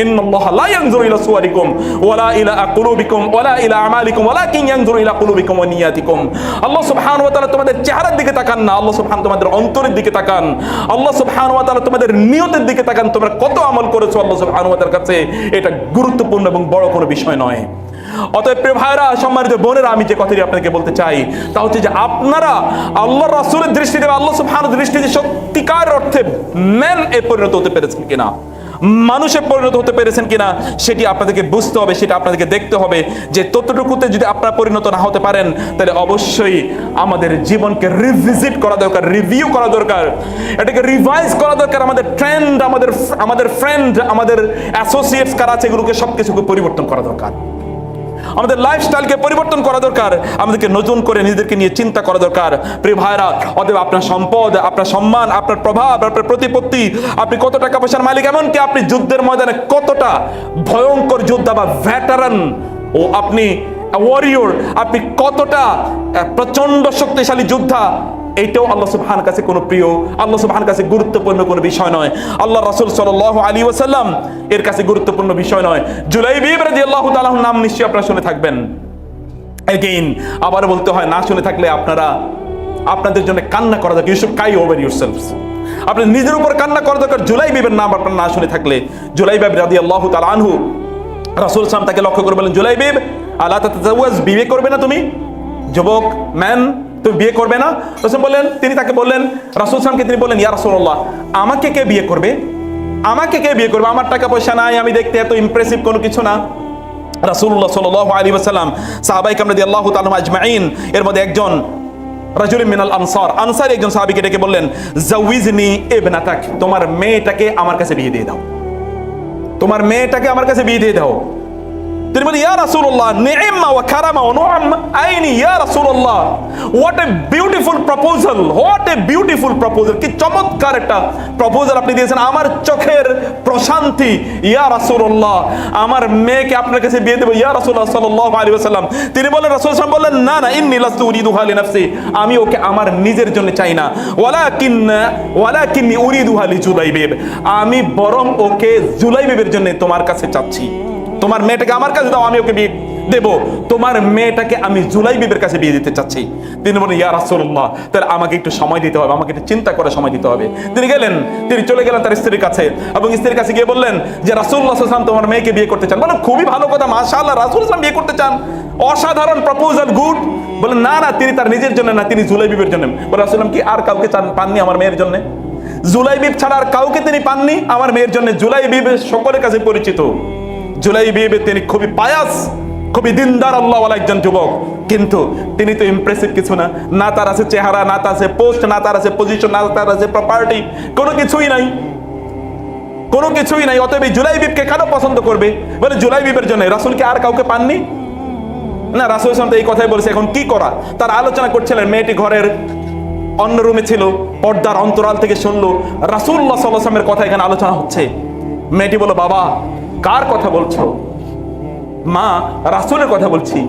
ইন্নাল্লাহা লা ইয়ানজুরু ইলা সুওয়ারিকুম ওয়ালা ইলা কুলুবিকুম ওয়ালা ইলা আমালিকুম ওয়ালাকিন ইয়ানজুরু ইলা কুলুবিকুম ওয়া নিয়াতিকুম। আল্লাহ সুবহানাহু ওয়া তাআলা তোমাদের চেহারার দিকে তাকান না, আল্লাহ সুবহানাহু তোমাদের অন্তরের দিকে তাকান। আল্লাহ সুবহানাহু ওয়া তাআলা তোমাদের নিয়তের দিকে তাকান, তোমরা কত আমল করেছো আল্লাহ সুবহানাহু ওয়া তাআলার কাছে এটা গুরুত্বপূর্ণ এবং বড় কোনো বিষয় নয়। অতএব প্রিয় ভাইরা, সম্মানিত বোনেরা, আমি যে কথাটি আপনাকে বলতে চাই তা হচ্ছে যে আপনারা আল্লাহর রাসূলের দৃষ্টিতে বা আল্লাহ সুবহানাহু দৃষ্টিতে সত্যিকার অর্থে ম্যান এ পরিণত হতে পেরেছেন কিনা, মানুষে পরিণত হতে পেরেছেন কিনা, সেটি আপনাদেরকে বুঝতে হবে, সেটা আপনাদেরকে দেখতে হবে। যে ততটুকুতে যদি আপনারা পরিণত না হতে পারেন, তাহলে অবশ্যই আমাদের জীবনকে রিভিজিট করা দরকার, রিভিউ করা দরকার, এটাকে রিভাইজ করা দরকার। আমাদের ট্রেন্ড, আমাদের ফ্রেন্ড, আমাদের অ্যাসোসিয়েটস কারা আছে, এগুলোকে সবকিছুকে পরিবর্তন করা দরকার। আমাদের লাইফস্টাইলকে পরিবর্তন করা দরকার, আমাদেরকে নতুন করে নিজেদেরকে নিয়ে চিন্তা করা দরকার। প্রিয় ভাইরা, অতএব আপনার সম্পদ, আপনার সম্মান, আপনার প্রভাব, আপনার প্রতিপত্তি, আপনি কত টাকা পয়সার মালিক, এমনকি আপনি যুদ্ধের ময়দানে কতটা ভয়ঙ্কর যোদ্ধা বা ভেটারান, ও আপনি ওয়ারিয়র, আপনি কতটা প্রচন্ড শক্তিশালী যোদ্ধা, এইটাও আল্লাহ সুবহানাহু কাছে কোনো প্রিয়, আল্লাহ সুবহানাহু কাছে গুরুত্বপূর্ণ কোনো বিষয় নয়। আল্লাহ রাসূল সাল্লাল্লাহু আলাইহি ওয়াসাল্লাম এর কাছে গুরুত্বপূর্ণ বিষয় নয়। জুলাইবিব রাদিয়াল্লাহু তাআলার নাম নিশ্চয়ই আপনারা শুনে থাকবেন। এগেইন আবার বলতে হয়, না শুনে থাকলে আপনাদের জন্য কান্না করা দরকার। You should cry over yourselves. আপনি নিজের উপর কান্না করা দরকার। জুলাইবিবের নাম আপনারা না শুনে থাকলে, জুলাইবিব রাদিয়াল্লাহু তাআলা আনহু, রাসূল সাল্লাল্লাহু আলাইহি ওয়াসাল্লাম তাকে লক্ষ্য করে বলেন, জুলাইবিব আলা তাতাজাওয়াজ, বিয়ে করবে না তুমি? যুবক ম্যান, তুমি বিয়ে করবে না? রাসূল বললেন, তিনি তাকে বললেন, রাসূল সাল্লাল্লাহু তিনি বললেন, ইয়া রাসূলুল্লাহ, আমাকে কে বিয়ে করবে? আমাকে কে বিয়ে করবে? আমার টাকা পয়সা নাই, আমি দেখতে এত ইমপ্রেসিভ কোনো কিছু না। রাসূলুল্লাহ সাল্লাল্লাহু আলাইহি ওয়াসাল্লাম সাহাবায়ে কেরাম রাদিয়াল্লাহু তাআলা আজমাইন এর মধ্যে একজন রাজুলুম মিনাল আনসার একজন সাহাবীকে ডেকে বললেন, জাউইজনি ইবনাতাক, তোমার মেয়েটাকে আমার কাছে বিয়ে দিয়ে দাও, তোমার মেয়েটাকে আমার কাছে বিয়ে দিয়ে দাও। তিনি বলেন, ইয়া রাসূলুল্লাহ, নি'মা ওয়া কারামা ওয়া নু'ম আইনি ইয়া রাসূলুল্লাহ, what a beautiful proposal, what a beautiful proposal, কি চমৎকার একটা প্রপোজাল আপনি দিয়েছেন, আমার চোখের প্রশান্তি ইয়া রাসূলুল্লাহ, আমার মেয়েকে আপনার কাছে বিয়ে দেব ইয়া রাসূলুল্লাহ সাল্লাল্লাহু আলাইহি ওয়াসাল্লাম। তিনি বলেন, রাসূল সাল্লাল্লাহু আলাইহি ওয়াসাল্লাম বললেন, না না, ইন্নী লাস্তু উরিদুহা লিনাফসি, আমি ওকে আমার নিজের জন্য চাই না, ওয়ালাকিন্নী উরিদুহা লিজুলাইবিব, আমি বরং ওকে জুলাইবিবের জন্য তোমার কাছে চাচ্ছি। তোমার মেয়েটাকে আমার কাছে দাও, আমি ওকে বিয়ে দেব, তোমার মেয়েটাকে আমি জুলাইবিবের কাছে বিয়ে দিতে চাচ্ছি। তিনি বলেন, ইয়া রাসূলুল্লাহ, তাহলে আমাকে একটু সময় দিতে হবে, আমাকে একটু চিন্তা করে সময় দিতে হবে। তিনি চলে গেলেন তার স্ত্রীর কাছে এবং স্ত্রীর কাছে গিয়ে বললেন যে, রাসূলুল্লাহ সাল্লাল্লাহু আলাইহি ওয়াসাল্লাম তোমার মেয়েকে বিয়ে করতে চান। বলেন, খুবই ভালো কথা, মাশাআল্লাহ, রাসূল সাল্লাল্লাহু আলাইহি ওয়াসাল্লাম বিয়ে করতে চান, অসাধারণ প্রপোজাল, গুড। বলেন, না না, তিনি তার নিজের জন্য না, তিনি জুলাইবিবের জন্য। বলে, রাসূলুল্লাহ কি আর কাউকে পাননি আমার মেয়ের জন্য? জুলাইবিব ছাড়া আর কাউকে তিনি পাননি আমার মেয়ের জন্য। জুলাইবিব সকলের কাছে পরিচিত। জুলাইবিব তিনি খুবই পায়াস, খুবই দিনদার আল্লাহওয়ালা একজন যুবক, কিন্তু তিনি তো ইমপ্রেসিভ কিছু না, না তার আছে চেহারা, না তার আছে পোস্ট, না তার আছে পজিশন, না তার আছে প্রপার্টি, কোনো কিছুই নাই, কোনো কিছুই নাই। অতএব জুলাইবিবকে কেন পছন্দ করবে? বলে, জুলাইবিবের জন্য। রাসূল কি আর কাউকে পাননি? না, রাসূল সাল্লাল্লাহু এই কথাই বলেছে। এখন কি করা? তার আলোচনা করছিলেন, মেয়েটি ঘরের অন্য রুমে ছিল, পর্দার অন্তরাল থেকে শুনলো রাসূলুল্লাহ সাল্লাল্লাহু আলাইহি ওয়াসাল্লামের কথা এখানে আলোচনা হচ্ছে। মেয়েটি বলল, বাবা কার কথা বলছো? মা, রাসূলের কথা বলছি।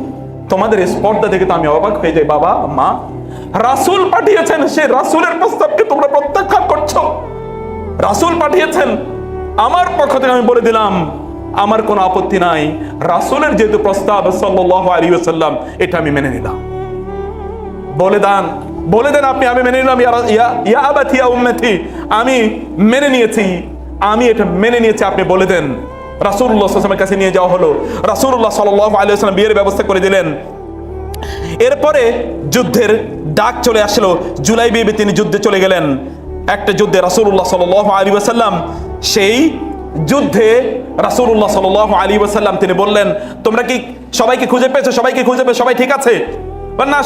তোমাদের স্পর্ধা দেখে তো আমি অবাক হয়ে যাই। বাবা, মা, রাসূল পাঠিয়েছেন, সে রাসূলের প্রস্তাবকে তোমরা প্রত্যাখ্যান করছো। রাসূল পাঠিয়েছেন, আমার পক্ষ থেকে আমি বলে দিলাম আমার কোনো আপত্তি নাই, রাসূলের যেহেতু প্রস্তাব সাল্লাল্লাহু আলাইহি ওয়াসাল্লাম, এটা আমি মেনে নিলাম। বলে দেন আপনি, আমি মেনে নিলাম, ইয়া আবাতি ইয়া উম্মতি, আমি মেনে নিয়েছি, আমি এটা মেনে নিয়েছি, আপনি বলে দেন। রাসূলুল্লাহ সাল্লাল্লাহু আলাইহি ওয়াসাল্লামের কাছে নিয়ে যাওয়া হলো। রাসূলুল্লাহ সাল্লাল্লাহু আলাইহি ওয়াসাল্লাম বিয়ের ব্যবস্থা করে দিলেন। এরপরে যুদ্ধের ডাক চলে আসলো। জুলাইবিব তিনি যুদ্ধে চলে গেলেন, একটা যুদ্ধে। রাসূলুল্লাহ সাল্লাল্লাহু আলাইহি ওয়াসাল্লাম সেই যুদ্ধে রাসূলুল্লাহ সাল্লাল্লাহু আলাইহি ওয়াসাল্লাম তিনি বললেন, তোমরা কি সবাইকে খুঁজে পেয়েছো? সবাইকে খুঁজে পেয়েছো? সবাই ঠিক আছে? না,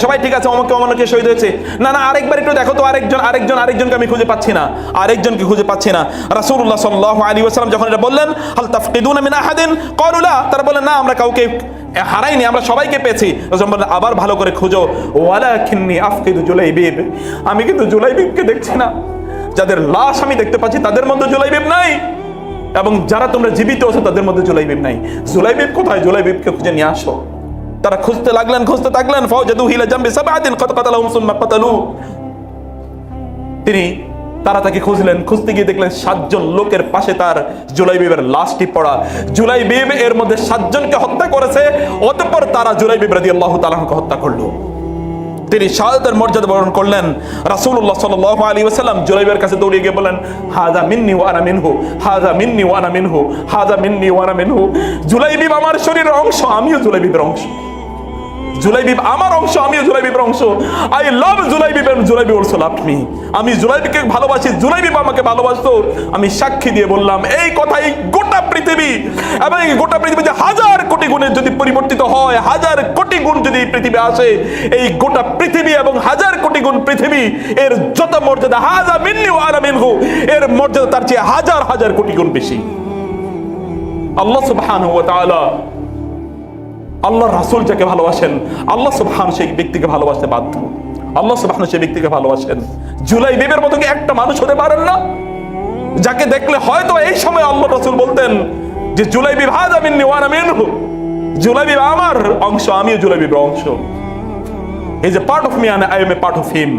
সবাই ঠিক আছে, অমকে শহীদ হয়েছে। না না, আরেকবার একটু দেখো তো, আরেকজনকে আমি খুঁজে পাচ্ছি না, আরেকজনকে খুঁজে পাচ্ছি না। রাসূলুল্লাহ সাল্লাল্লাহু আলাইহি ওয়াসাল্লাম যখন এটা বললেন, হাল তাফকিদুনা মিন আহাদিন, ক্বালু লা, তারা বললেন, না, আমরা কাউকে হারাইনি, আমরা সবাইকে পেয়েছি। রাসূল বললেন, আবার ভালো করে খুঁজো। ওয়ালাকিন্নী আফকিদু জুলাইবিব, আমি কিন্তু জুলাইবিবকে দেখছি না। যাদের লাশ আমি দেখতে পাচ্ছি তাদের মধ্যে জুলাইবিব নাই, এবং যারা তোমরা জীবিত আছো তাদের মধ্যে জুলাইবিব নাই। জুলাইবিব কোথায়? জুলাইবিবকে খুঁজে নিয়ে আসো। তারা খুঁজতে থাকলেন। ফাওজাদু হিলা জামবি সাবআতিন ক্বাদ কাতালাহুম সুম্মা কাতালু, তারা তাকে খুঁজতে গিয়ে দেখলেন 7 জন লোকের পাশে তার জুলাইবিবের লাশটি পড়া। জুলাইবিব এর মধ্যে 7 জনকে হত্যা করেছে, অতঃপর তারা জুলাইবিব রাদিয়াল্লাহু তাআলা আনহুকে হত্যা করলো। তিনি শাহাদাতের মর্যাদা বরণ করলেন। রাসূলুল্লাহ সাল্লাল্লাহু আলাইহি ওয়াসাল্লাম জুলাইবিবের কাছে দৌড়ে গিয়ে বলেন, হাযা মিন্নি ওয়া আনা মিনহু, হাযা মিন্নি ওয়া আনা মিনহু, হাযা মিন্নি ওয়া আনা মিনহু। জুলাইবিব আমার শরীরের অংশ, আমিও জুলাইবিবের অংশ। জুলাইবিব আমার অংশ, আমিও জুলাইবিবের অংশ। I love Julaybib and Julaybib also loved me. আমি জুলাইবিবকে ভালোবাসি, জুলাইবিব আমাকে ভালোবাসতো। আমি সাক্ষী দিয়ে বললাম, এই কথাই গোটা পৃথিবী, এবং এই গোটা পৃথিবী যে 1000 কোটি গুণে যদি পরিবর্তিত হয়, 1000 কোটি গুণ যদি পৃথিবী আসে, এই গোটা পৃথিবী এবং 1000 কোটি গুণ পৃথিবী এর যত মর্যাদা, হাযা মিন্নি ওয়া আনা মিনহু, এর মর্যাদা তার চেয়ে 1000 কোটি গুণ বেশি। আল্লাহ সুবহানাহু ওয়া তাআলা আল্লাহ রাসূল যাকে ভালোবাসেন আল্লাহ সুবহানাহু সেই ব্যক্তিকে ভালোবাসতে বাধ্য। আল্লাহ সুবহানাহু সেই ব্যক্তিকে ভালোবাসেন। জুলাইবিবের মতো কি একটা মানুষ হতে পারেন না যাকে দেখলে হয়তো এই সময় আল্লাহ রাসূল বলতেন যে জুলাইবিব হাযা মিন্নি ওয়া আনা মিনহু, জুলাইবিব আমার অংশ, আমিও জুলাইবিবের অংশ। He is a part of me and I am a part of him.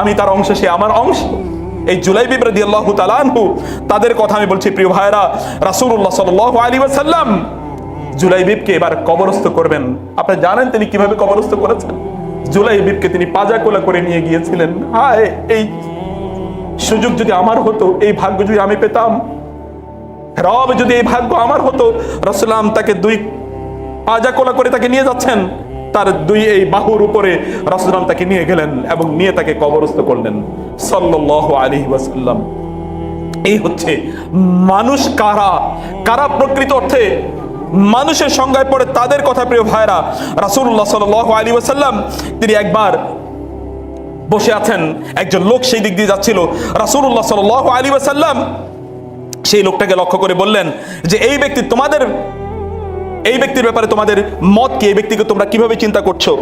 আমি তার অংশ, সে আমার অংশ। এই জুলাইবিব রাদিয়াল্লাহু তাআলা আনহু তাদের কথা আমি বলছি প্রিয় ভাইরা। রাসূলুল্লাহ সাল্লাল্লাহু আলাইহি ওয়াসাল্লাম জুলাইবিবকে এবার কবরস্থ করবেন। আপনারা জানেন তিনি কিভাবে কবরস্থ করেছেন? জুলাইবিবকে তিনি পাজাকোলা করে নিয়ে গিয়েছিলেন। হায়, এই সুযোগ যদি আমার হতো, এই ভাগ্য যদি আমি পেতাম, রব যদি এই ভাগ্য আমার হতো। রাসূলুল্লাহ তাকে দুই পাজাকোলা করে তাকে নিয়ে যাচ্ছেন, তার দুই এই বাহুর উপরে রাসূলুল্লাহ তাকে নিয়ে গেলেন এবং নিয়ে তাকে কবরস্থ করলেন সাল্লাল্লাহু আলাইহি ওয়াসাল্লাম। এই হচ্ছে মানুষ কারা, কারা প্রকৃত অর্থে মানুষের সংজ্ঞায় পড়ে তাদের কথা প্রিয় ভাইরা। রাসূলুল্লাহ সাল্লাল্লাহু আলাইহি ওয়াসাল্লাম তিনি একবার বসে আছেন, একজন লোক সেই দিক দিয়ে যাচ্ছিল। রাসূলুল্লাহ সাল্লাল্লাহু আলাইহি ওয়াসাল্লাম সেই লোকটাকে লক্ষ্য করে বললেন যে এই ব্যক্তির ব্যাপারে তোমাদের মত কি, এই ব্যক্তিকে তোমরা কিভাবে চিন্তা করছো?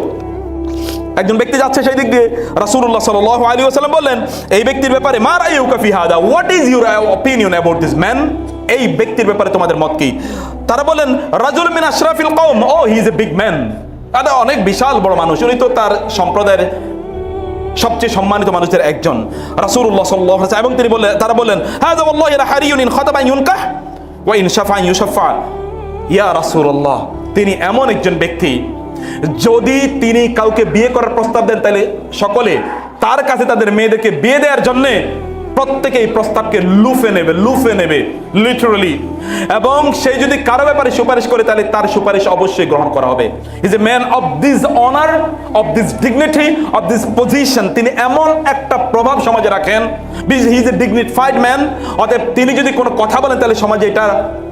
একজন ব্যক্তি যাচ্ছে সেই দিক দিয়ে, রাসূলুল্লাহ সাল্লাল্লাহু আলাইহি ওয়াসাল্লাম বললেন এই ব্যক্তির ব্যাপারে মা রায়ুকা ফি হাদা, what is your opinion about this man, এই ব্যক্তির ব্যাপারে তোমাদের মত কি? তারা বলেন রাজুল মিন আশরাফিল কওম, ও he is a big man, এটা অনেক বিশাল বড় মানুষ, উনি তো তার সম্প্রদায়ের সবচেয়ে সম্মানিত মানুষদের একজন। রাসূলুল্লাহ সাল্লাল্লাহু আলাইহি ওয়াসাল্লাম এবং তিনি বললেন, তারা বললেন হাযা ওয়াল্লাহি লা হারিয়ুন ইন খাতাবা ইউনকাহ ওয়া ইন শাফা ইউশাফা, ইয়া রাসূলুল্লাহ তিনি এমন একজন ব্যক্তি যদি তিনি কাউকে বিয়ে করার প্রস্তাব দেন তাহলে সকলে তার কাছে তাদের মেয়েদেরকে বিয়ে দেওয়ার জন্য প্রত্যেকে এই প্রস্তাবকে লুফে নেবে লিটারালি, এবং সেই যদি কারো ব্যাপারে সুপারিশ করে তাহলে তার সুপারিশ অবশ্যই গ্রহণ করা হবে। Is a man of this honour, of this dignity, of this position, তিনি এমন একটা প্রভাব সমাজে রাখেন। হি ইজ এ ডিগনিফাইড ম্যান, অতএব তিনি যদি কোনো কথা বলেন তাহলে সমাজে এটা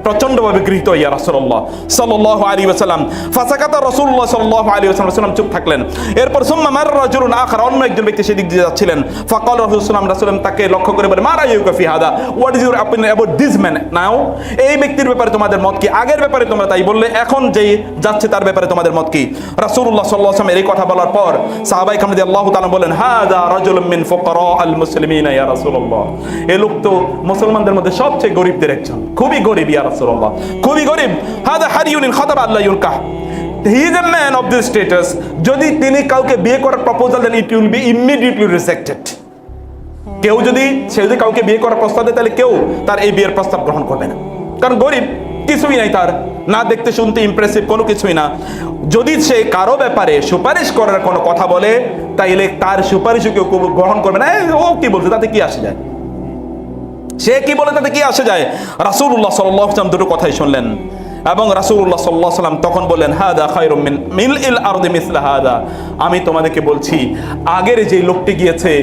প্রচন্ডভাবে গৃহীত। ইয়া রাসূলুল্লাহ সাল্লাল্লাহু আলাইহি ওয়াসাল্লাম ফাসাকাতা রাসূলুল্লাহ সাল্লাল্লাহু আলাইহি ওয়াসাল্লাম চুপ থাকলেন। এরপর সুম্মা মার রাজুলুন আখার, অন্য একজন ব্যক্তি সেদিক দিয়ে যাচ্ছিলেন। ফাকাল রাসূলুল্লাহ তাকে লক্ষ্য করে বলে মা রায়ুকা ফি হাদা, what is your opinion about this man নাও, এই ব্যক্তির ব্যাপারে তোমাদের মত কি? আগের ব্যাপারে তোমরা তাই বললে, এখন যেই যাচ্ছে তার ব্যাপারে তোমাদের মত কি? রাসূলুল্লাহ সাল্লাল্লাহু আলাইহি ওয়াসাল্লাম এই কথা বলার পর সাহাবায়ে কেরাম রাদিয়াল্লাহু তাআলা বলেন হাদা রাজুলুম মিন ফুকারা আল মুসলিমিন ইয়া রাসূলুল্লাহ, এই লোক তো মুসলমানদের মধ্যে সবচেয়ে গরিবদের একজন, খুবই গরিব ইয়া রাসূলুল্লাহ, খুবই গরিব। হাদা হারিয়ুন ইন খাতাবা আল্লাহ ইউনকাহ, he is a man of this status, যদি তিনি কাউকে বিয়ে করার প্রপোজাল দেন it will be immediately rejected. সে যদি কাউকে বিয়ে করার প্রস্তাব দেয় তাহলে কেউ তার এই বিয়ের প্রস্তাব গ্রহণ করবে না, কারণ গরিব, কিছুই নাই তার, না দেখতে শুনতে ইমপ্রেসিভ কোনো কিছুই না। যদি সে কারো ব্যাপারে সুপারিশ করার কোনো কথা বলে তাইলে তার সুপারিশও কেউ গ্রহণ করবে না। ও কি বলছে তাতে কি আসে যায়, সে কি বলে তাতে কি আসে যায়। রাসূলুল্লাহ সাল্লাল্লাহু আলাইহি ওয়াসাল্লাম দুটো কথাই শুনলেন এবং রাসূলুল্লাহ সাল্লাল্লাহু আলাইহি ওয়াসাল্লাম তখন বললেন হাদা খায়রুম মিন মিলইল আরদি মিসলা হাদা, আমি তোমাদেরকে বলছি আগের যে লোকটি গিয়েছে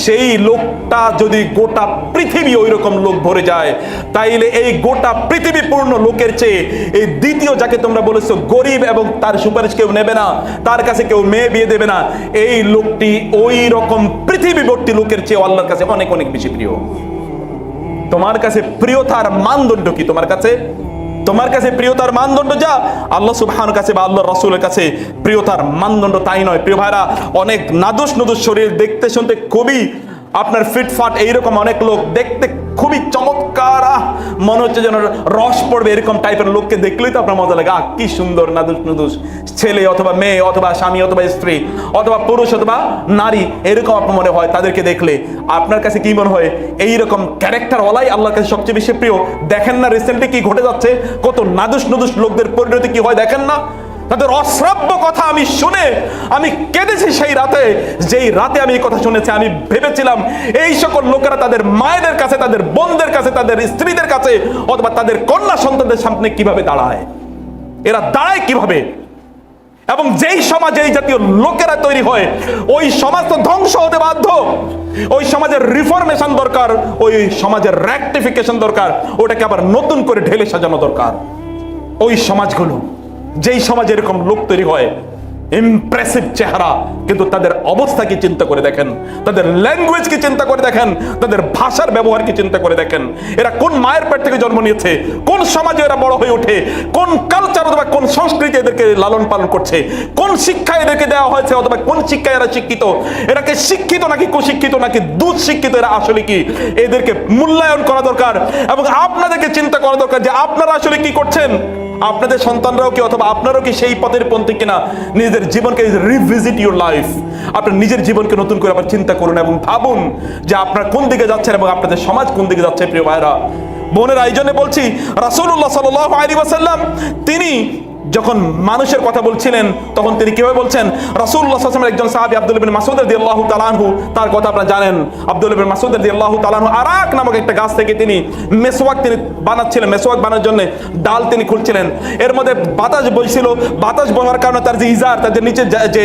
সেই লোকটা যদি গোটা পৃথিবী ওই রকম লোক ভরে যায় তাইলে এই গোটা পৃথিবী পূর্ণ লোকের চেয়ে এই দ্বিতীয় যাকে তোমরা বলেছো গরিব এবং তার সুপারিশ কেউ নেবে না, তার কাছে কেউ মেয়ে বিয়ে দেবে না, এই লোকটি ওই রকম পৃথিবী ভর্তি লোকের চেয়ে আল্লাহর কাছে অনেক অনেক বেশি প্রিয়। তোমার কাছে প্রিয়তার মানদণ্ড কি? তোমার কাছে প্রিয়তার মানদণ্ড যা আল্লাহ সুবহানাহু কাছে বা আল্লাহর রাসূলের কাছে প্রিয়তার মানদণ্ড তাই নয়। প্রিয় ভাইরা, অনেক নাদুস শরীর, দেখতে শুনতে খুবই আপনার ফিটফাট, এইরকম অনেক লোক দেখতে খুবই চমৎকার, মনে হচ্ছে যেন রস পড়বে, এরকম টাইপের লোককে দেখলেই তো আপনার মজা লাগে। কি সুন্দর নাদুস ছেলে অথবা মেয়ে অথবা স্বামী অথবা স্ত্রী অথবা পুরুষ অথবা নারী, এরকম আপনার মনে হয় তাদেরকে দেখলে। আপনার কাছে কি মনে হয়? এইরকম ক্যারেক্টারওয়ালাই আল্লাহর কাছে সবচেয়ে বেশি প্রিয়। দেখেন না রিসেন্টলি কি ঘটে যাচ্ছে, কত নাদুস লোকদের পরিণতি কি হয় দেখেন না? তাদের অশ্রাব্য কথা আমি শুনে আমি কেঁদেছি সেই রাতে, যেই রাতে আমি এই কথা শুনেছি আমি ভেবেছিলাম এই সকল লোকেরা তাদের মায়েদের কাছে, তাদের বোনদের কাছে, তাদের স্ত্রীদের কাছে অথবা তাদের কন্যা সন্তানদের সামনে কিভাবে দাঁড়ায়, এরা দাঁড়ায় কিভাবে, এবং যেই সমাজে এই জাতীয় লোকেরা তৈরি হয় ওই সমাজ তো ধ্বংস হতে বাধ্য। ওই সমাজের রিফরমেশন দরকার, ওই সমাজের রেকটিফিকেশন দরকার, ওটাকে আবার নতুন করে ঢেলে সাজানো দরকার। ওই সমাজগুলো, যেই সমাজে এরকম লোক তৈরি হয় ইমপ্রেসিভ চেহারা, কিন্তু তাদের অবস্থাকে চিন্তা করে দেখেন, তাদের ল্যাঙ্গুয়েজকে চিন্তা করে দেখেন, তাদের ভাষার ব্যবহারকে চিন্তা করে দেখেন। এরা কোন মায়ের পেট থেকে জন্ম নিয়েছে, কোন সমাজে এরা বড় হয়ে ওঠে, কোন কালচার অথবা কোন সংস্কৃতি এদেরকে লালন পালন করছে, কোন শিক্ষা এদেরকে দেওয়া হয়েছে অথবা কোন শিক্ষায় এরা শিক্ষিত, এরাকে শিক্ষিত নাকি কুশিক্ষিত নাকি দুধ শিক্ষিত, এরা আসলে কি, এদেরকে মূল্যায়ন করা দরকার। এবং আপনাদেরকে চিন্তা করা দরকার যে আপনারা আসলে কি করছেন, আপনাদের সন্তানরাও কি অথবা আপনারাও কি সেই পথের পন্থী কিনা। নিজের জীবনকে রিভিজিট ইউর লাইফ, আপনার নিজের জীবনকে নতুন করে আবার চিন্তা করুন এবং ভাবুন যে আপনারা কোন দিকে যাচ্ছেন এবং আপনাদের সমাজ কোন দিকে যাচ্ছে। প্রিয় ভাইরা বোনেরা, এই জন্য বলছি রাসূলুল্লাহ সাল্লাল্লাহু আলাইহি ওয়াসাল্লাম তিনি যখন মানুষের কথা বলছিলেন তখন তিনি কিভাবে বলছেন। রাসূলুল্লাহ সাল্লাল্লাহু আলাইহি ওয়াসাল্লাম একজন সাহাবী আব্দুল্লাহ ইবনে মাসউদ রাদিয়াল্লাহু তাআলা আনহু, তার কথা আপনারা জানেন। আব্দুল্লাহ ইবনে মাসউদ রাদিয়াল্লাহু তাআলা আনহু আরাক নামক একটা গাছ থেকে তিনি মেসওয়াক তিনি বানাচ্ছিলেন, মেসওয়াক বানানোর জন্য ডাল তিনি খুলছিলেন। এর মধ্যে বাতাস বইছিল, বাতাস বওয়ার কারণে তার যে ইজার, তার যে নিচে যে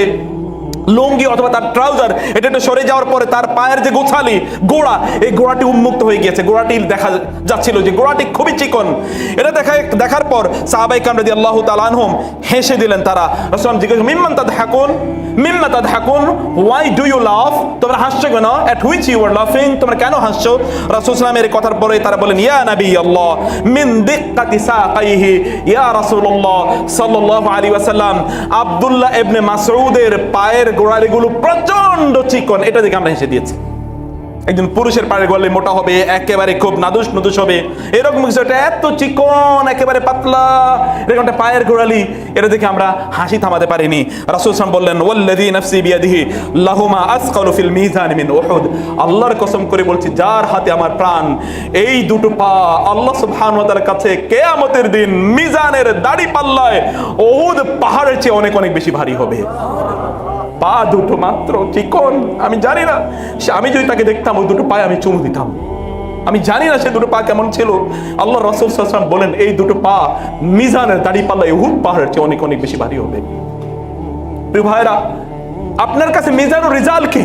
লুঙ্গি অথবা তার ট্রাউজার, এটা একটু সরে যাওয়ার পরে তার পায়ের যে গোছালি গোড়া, এই গোড়াটি উন্মুক্ত হয়ে গিয়েছে। গোড়াটি দেখা যাচ্ছিল যে গোড়াটি খুবই চিকন। এটা দেখার পর সাহাবায়ে কেরাম রাদিয়াল্লাহু তাআলা আনহুম হেসে দিলেন। তারা রাসূল জিজ্ঞেস মিম্মান তাদহাকুন, মিম্মা তাদহাকুন, ওয়াই ডু ইউ লাফ, তোমরা হাসছো কেন, এট হুইচ ইউ আর লাফিং, তোমরা কেন হাসছো। রাসূল সাল্লাল্লাহু আলাইহি কথার পরে তারা বলেন ইয়া নবী আল্লাহ মিন দিক্কাতি সাকাইহি ইয়া রাসূলুল্লাহ সাল্লাল্লাহু আলাইহি ওয়াসাল্লাম, আব্দুল্লাহ ইবনে মাসউদের পায়ের গোড়ালিগুলো প্রচন্ড চিকন, এটা দেখে আমরা হেসে দিয়েছি। একজন পুরুষের পায়ের গোড়ালি মোটা হবে, একেবারে খুব নাদুস নুদুস হবে, এরকম কিছু, এটা এত চিকন একেবারে পাতলা এরকম একটা পায়ের গোড়ালি, এটা দেখে আমরা হাসি থামাতে পারিনি। রাসূল সাল্লাল্লাহু আলাইহি ওয়াসাল্লাম বললেন ওয়াল্লাযী নাফসি বিয়াদিহি লাহুমা আসকালু ফিল মিজান মিন উহুদ, আল্লাহর কসম করে বলছি যার হাতে আমার প্রাণ, এই দুটো পা আল্লাহ সুবহানাহু ওয়া তাআলার কাছে কিয়ামতের দিন মিজানের দাড়ি পাল্লায় উহুদ পাহাড়ের চেয়ে অনেক অনেক বেশি ভারী হবে। পা দুটো মাত্র চিকন, আমি জানি না, আমি যদি তাকে দেখতাম ওই দুটো পায়ে আমি চুমু দিতাম। আমি জানি না সে দুটো পা কেমন ছিল। আল্লাহ রাসূল সাল্লাল্লাহু আলাইহি ওয়াসাল্লাম বলেন এই দুটো পা মিজানের দাড়ি পাল্লায় উহুদ পাহাড়ের চেয়ে অনেক অনেক বেশি ভারী হবে। প্রিয় ভাইরা, আপনার কাছে মিজানুর রিজাল কি?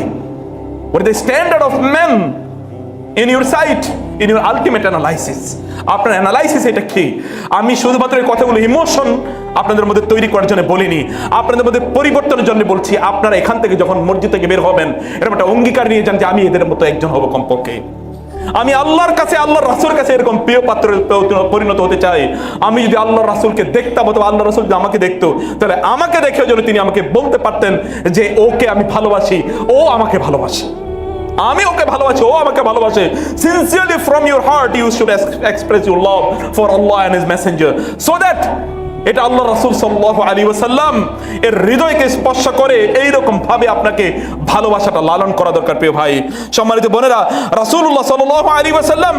What is the standard of men in your sight, in your ultimate analysis? আপনার অ্যানালাইসিস এটা কি? আমি শুধুমাত্র এই কথাগুলো ইমোশন আপনাদের মধ্যে তৈরি করার জন্য বলিনি, আপনাদের মধ্যে পরিবর্তনের জন্য বলছি। আপনারা এখান থেকে যখন মসজিদ থেকে বের হবেন এরকম একটা অঙ্গীকার নিয়ে যান যে আমি এদের মতো একজন হব কমপক্ষে। আমি আল্লাহর কাছে, আল্লাহর রাসূলের কাছে এরকম প্রিয় পাত্রে পরিণত হতে চাই। আমি যদি আল্লাহর রাসূলকে দেখতাম অথবা আল্লাহর রাসূল যদি আমাকে দেখতো, তাহলে আমাকে দেখে যেন তিনি আমাকে বলতে পারতেন যে ওকে আমি ভালোবাসি, ও আমাকে ভালোবাসে, আমি ওকে ভালোবাসি, ও আমাকে ভালোবাসে। Sincerely from your heart you should express your love for Allah and His Messenger, so that এটা আল্লাহ রাসূল সাল্লাল্লাহু আলাইহি ওয়াসাল্লাম এর হৃদয়কে স্পর্শ করে এইরকম ভাবে আপনাকে ভালোবাসাটা লালন করা দরকার। প্রিয় ভাই সম্মানিত বোনেরা, রাসূলুল্লাহ সাল্লাল্লাহু আলাইহি ওয়াসাল্লাম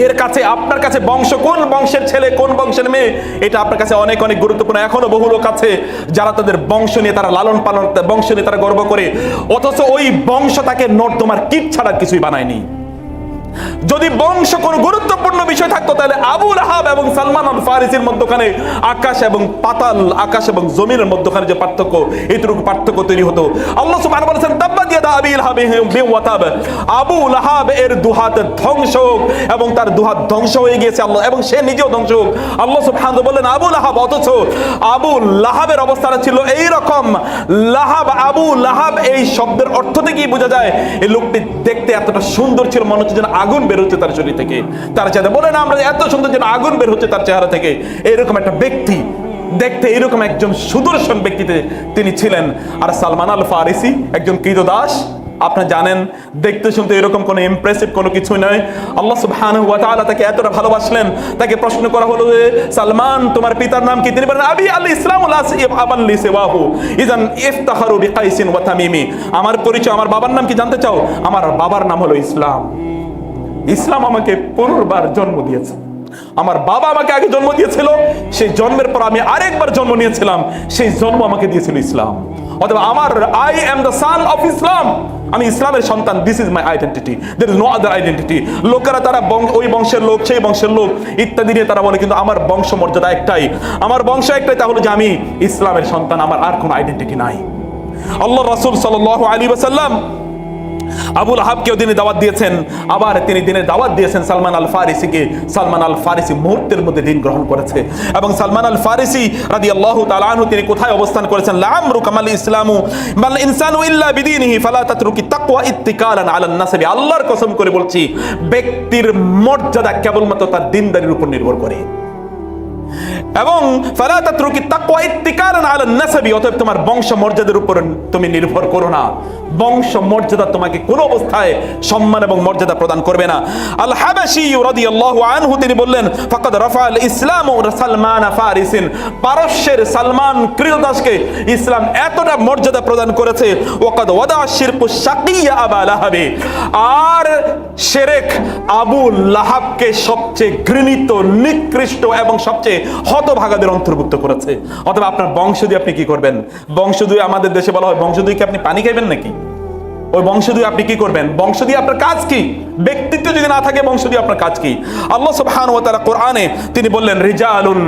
এর কাছে, আপনার কাছে বংশ, কোন বংশের ছেলে কোন বংশের মেয়ে, এটা আপনার কাছে অনেক অনেক গুরুত্বপূর্ণ। এখনো বহু লোক আছে যারা তাদের বংশ নিয়ে তারা লালন পালন, বংশ নিয়ে তারা গর্ব করে, অথচ ওই বংশ তাকে নর্দমার কীট ছাড়া কিছুই বানায়নি। যদি বংশ কোন গুরুত্বপূর্ণ বিষয় থাকতো তাহলে আবু লাহাব এবং সালমান আল ফারিসির মধ্যখানে আকাশ এবং পাতাল, আকাশ এবং জমিনের মধ্যখানে যে পার্থক্য, এইটুকু পার্থক্য তৈরি হতো। আল্লাহ সুবহানাহু ওয়া তাআলা বলেছেন তাব্বাত ইয়াদা আবি লাহাব ওয়া তাব, আবু লাহাব এর দুহাত ধ্বংস এবং তার দুহাত ধ্বংস হয়ে গিয়েছে আল্লাহ, এবং সে নিজেও ধ্বংস। আল্লাহ সুবহানাহু ওয়া তাআলা বলেন আবু লাহাব, অথচ আবু লাহাবের অবস্থাটা ছিল এই রকম। লাহাব, আবু লাহাব এই শব্দের অর্থ থেকেই বোঝা যায় এই লোকটি দেখতে এতটা সুন্দর ছিল, মনে হচ্ছে যেন আগুন বের হচ্ছে তার শরীর থেকে, তার চেহারা বলে না আমরা এত সুন্দর যেন আগুন বের হচ্ছে তার চেহারা থেকে। এরকম একটা ব্যক্তি দেখতে, এরকম একজন সুদর্শন ব্যক্তিতে তিনি ছিলেন। আর সালমান আল ফারিসি একজন কৃতদাস, আপনারা জানেন, দেখতে শুনতে এরকম কোনো ইমপ্রেসিভ কোনো কিছু নয়। আল্লাহ সুবহানাহু ওয়া তাআলা তাকে এতটা ভালোবাসলেন, তাকে প্রশ্ন করা হলো যে সালমান তোমার পিতার নাম কি? তিনি বলেন আবি আল ইসলাম লা আবান লি সিওয়াহু ইযান ইফতাখারু বিকাইসিন ওয়া তামিমি, আমার পরিচয়, আমার বাবার নাম কি জানতে চাও? আমার বাবার নাম হলো ইসলাম। ইসলাম আমাকে পুনর্বার জন্ম দিয়েছে। আমার বাবা আমাকে আগে জন্ম দিয়েছিল, সেই জন্মের পর আমি আরেকবার জন্ম নিয়েছিলাম, সেই জন্ম আমাকে দিয়েছিল ইসলাম। অথবা আমার I am the son of Islam, আমি ইসলামের সন্তান, this is my identity, there is no other identity. লোকেরা তারা ওই বংশের লোক, সেই বংশের লোক ইত্যাদি নিয়ে তারা বলে, কিন্তু আমার বংশ মর্যাদা একটাই, আমার বংশ একটাই, তা হলো যে আমি ইসলামের সন্তান, আমার আর কোনো আইডেন্টিটি নাই। আল্লাহ রাসূল সাল্লাল্লাহু আলাইহি ওয়াসাল্লাম আবুল আহাবকেও তিনি দাওয়াত দিয়েছেন, আবার তিনি দিনের দাওয়াত দিয়েছেন সালমান আল ফারিসিকে। সালমান আল ফারিসি মুহূর্তের মধ্যে দিন গ্রহণ করেছে। এবং সালমান আল ফারিসি রাদিয়াল্লাহু তাআলা আনহু তিনি কোথায় অবস্থান করেছেন? লাআমরু কামাল ইসলামু বাল ইনসানু ইল্লা বিদীনিহি ফালা তাতরুকি তাকওয়া ইত্তিকালান আলান নাসবি। আল্লাহর কসম করে বলছি, ব্যক্তির মর্যাদা কেবলমাত্র তার দিনদারির উপর নির্ভর করে। এবং ফালা তাতরুকি তাকওয়া ইত্তিকালান আলান নাসবি, অতএব তোমার বংশ মর্যাদার উপর তুমি নির্ভর করো না। বংশ মর্যাদা তোমাকে কোনো অবস্থায় সম্মান এবং মর্যাদা প্রদান করবে না। আল হাবাশী রাদিয়াল্লাহু আনহু তিনি বললেন, ফাকাদ রাফাআল ইসলামু সালমান ফারিসিন, পারস্যের সালমান ক্রীতদাসকে ইসলাম এতটা মর্যাদা প্রদান করেছে। ওয়াকাদ ওয়াদা শিরকু শাকিয়া আবা লাহাবে, আর শিরক আবু লাহাবকে সবচেয়ে ঘৃণিত, নিকৃষ্ট এবং সবচেয়ে হতভাগাদের অন্তর্ভুক্ত করেছে। অথবা আপনার বংশ দিয়ে আপনি কি করবেন? বংশ দিয়ে আমাদের দেশে বলা হয়, বংশ দিয়ে কি আপনি পানি খাইবেন নাকি? ওই বংশ দিয়ে আপনি কি করবেন? বংশ দিয়ে আপনার কাজ কি? ব্যক্তিত্ব যদি না থাকে, বংশ দিয়ে আপনার কাজ কি? আল্লাহ সুবহানাহু ওয়া তাআলা কোরআনে তিনি বললেন, রিজালুন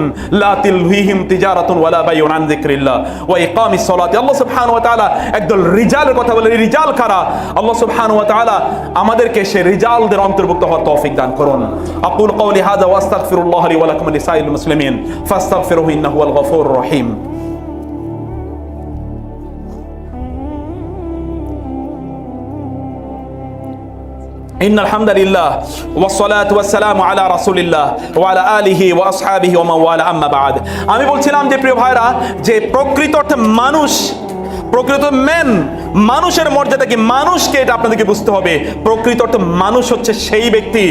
লা তিলহিহিম তিজারাতুন ওয়ালা বাইউন আন যিকরিল্লাহ ওয়া ইকামিস সালাত। আল্লাহ সুবহানাহু ওয়া তাআলা একদল রিজালের কথা বলেন। রিজাল কারা? আল্লাহ সুবহানাহু ওয়া তাআলা আমাদেরকে সে রিজালদের অন্তর্ভুক্ত হওয়ার তৌফিক দান করুন। আকুল কওলি হাযা ওয়া আস্তাগফিরুল্লাহ লি ওয়া লাকুম ওয়া লিসাইরিল মুসলিমিন ফাস্তাগফিরুহু ইন্নাহু হুয়াল গফুরুর রহিম। ইন্নাল হামদালিল্লাহ ওয়াসসালাতু ওয়াসসালামু আলা রাসূলিল্লাহ ওয়া আলা আলিহি ওয়া আসহাবিহি ওয়া মান ওয়ালা, আম্মা বা'দ। আমি বলছিলাম যে প্রিয় ভাইরা, যে প্রকৃত অর্থে মানুষ, প্রকৃত মানুষের মর্যাদা কি? মানুষকে এটা আপনাদেরকে বুঝতে হবে। প্রকৃত অর্থে মানুষ হচ্ছে সেই ব্যক্তি,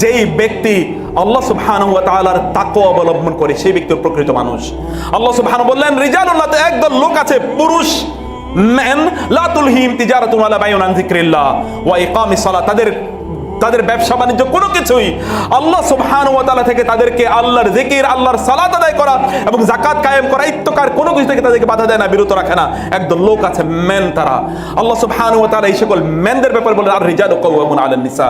যেই ব্যক্তি আল্লাহ সুবহানাহু ওয়া তাআলার তাকওয়া অবলম্বন করে, সেই ব্যক্তি প্রকৃত মানুষ। আল্লাহ সুবহানাহু বললেন, রিজালুল্লাহ, একদল লোক আছে, পুরুষ মেন, লা তুলহিহিম তিজারাতুন ওয়ালা বাইউন আন যিকরিল্লাহ ওয়া ইকামিস সালাত, তাদের ব্যবসা বাণিজ্য কোনো কিছুই আল্লাহ সুবহানাহু ওয়া তাআলা থেকে তাদেরকে আল্লাহর জিকির, আল্লাহর সালাত আদায় করা এবং যাকাত কায়েম করা ইত্তকার কোনো কিছু থেকে তাদেরকে বাধা দেয় না, বিরত রাখে না। একদল লোক আছে মেন, তারা আল্লাহ সুবহানাহু ওয়া তাআলা এই সকল মেনদের ব্যাপারে বলেন, আর রিজালু কাওয়ামুন আলান নিসা।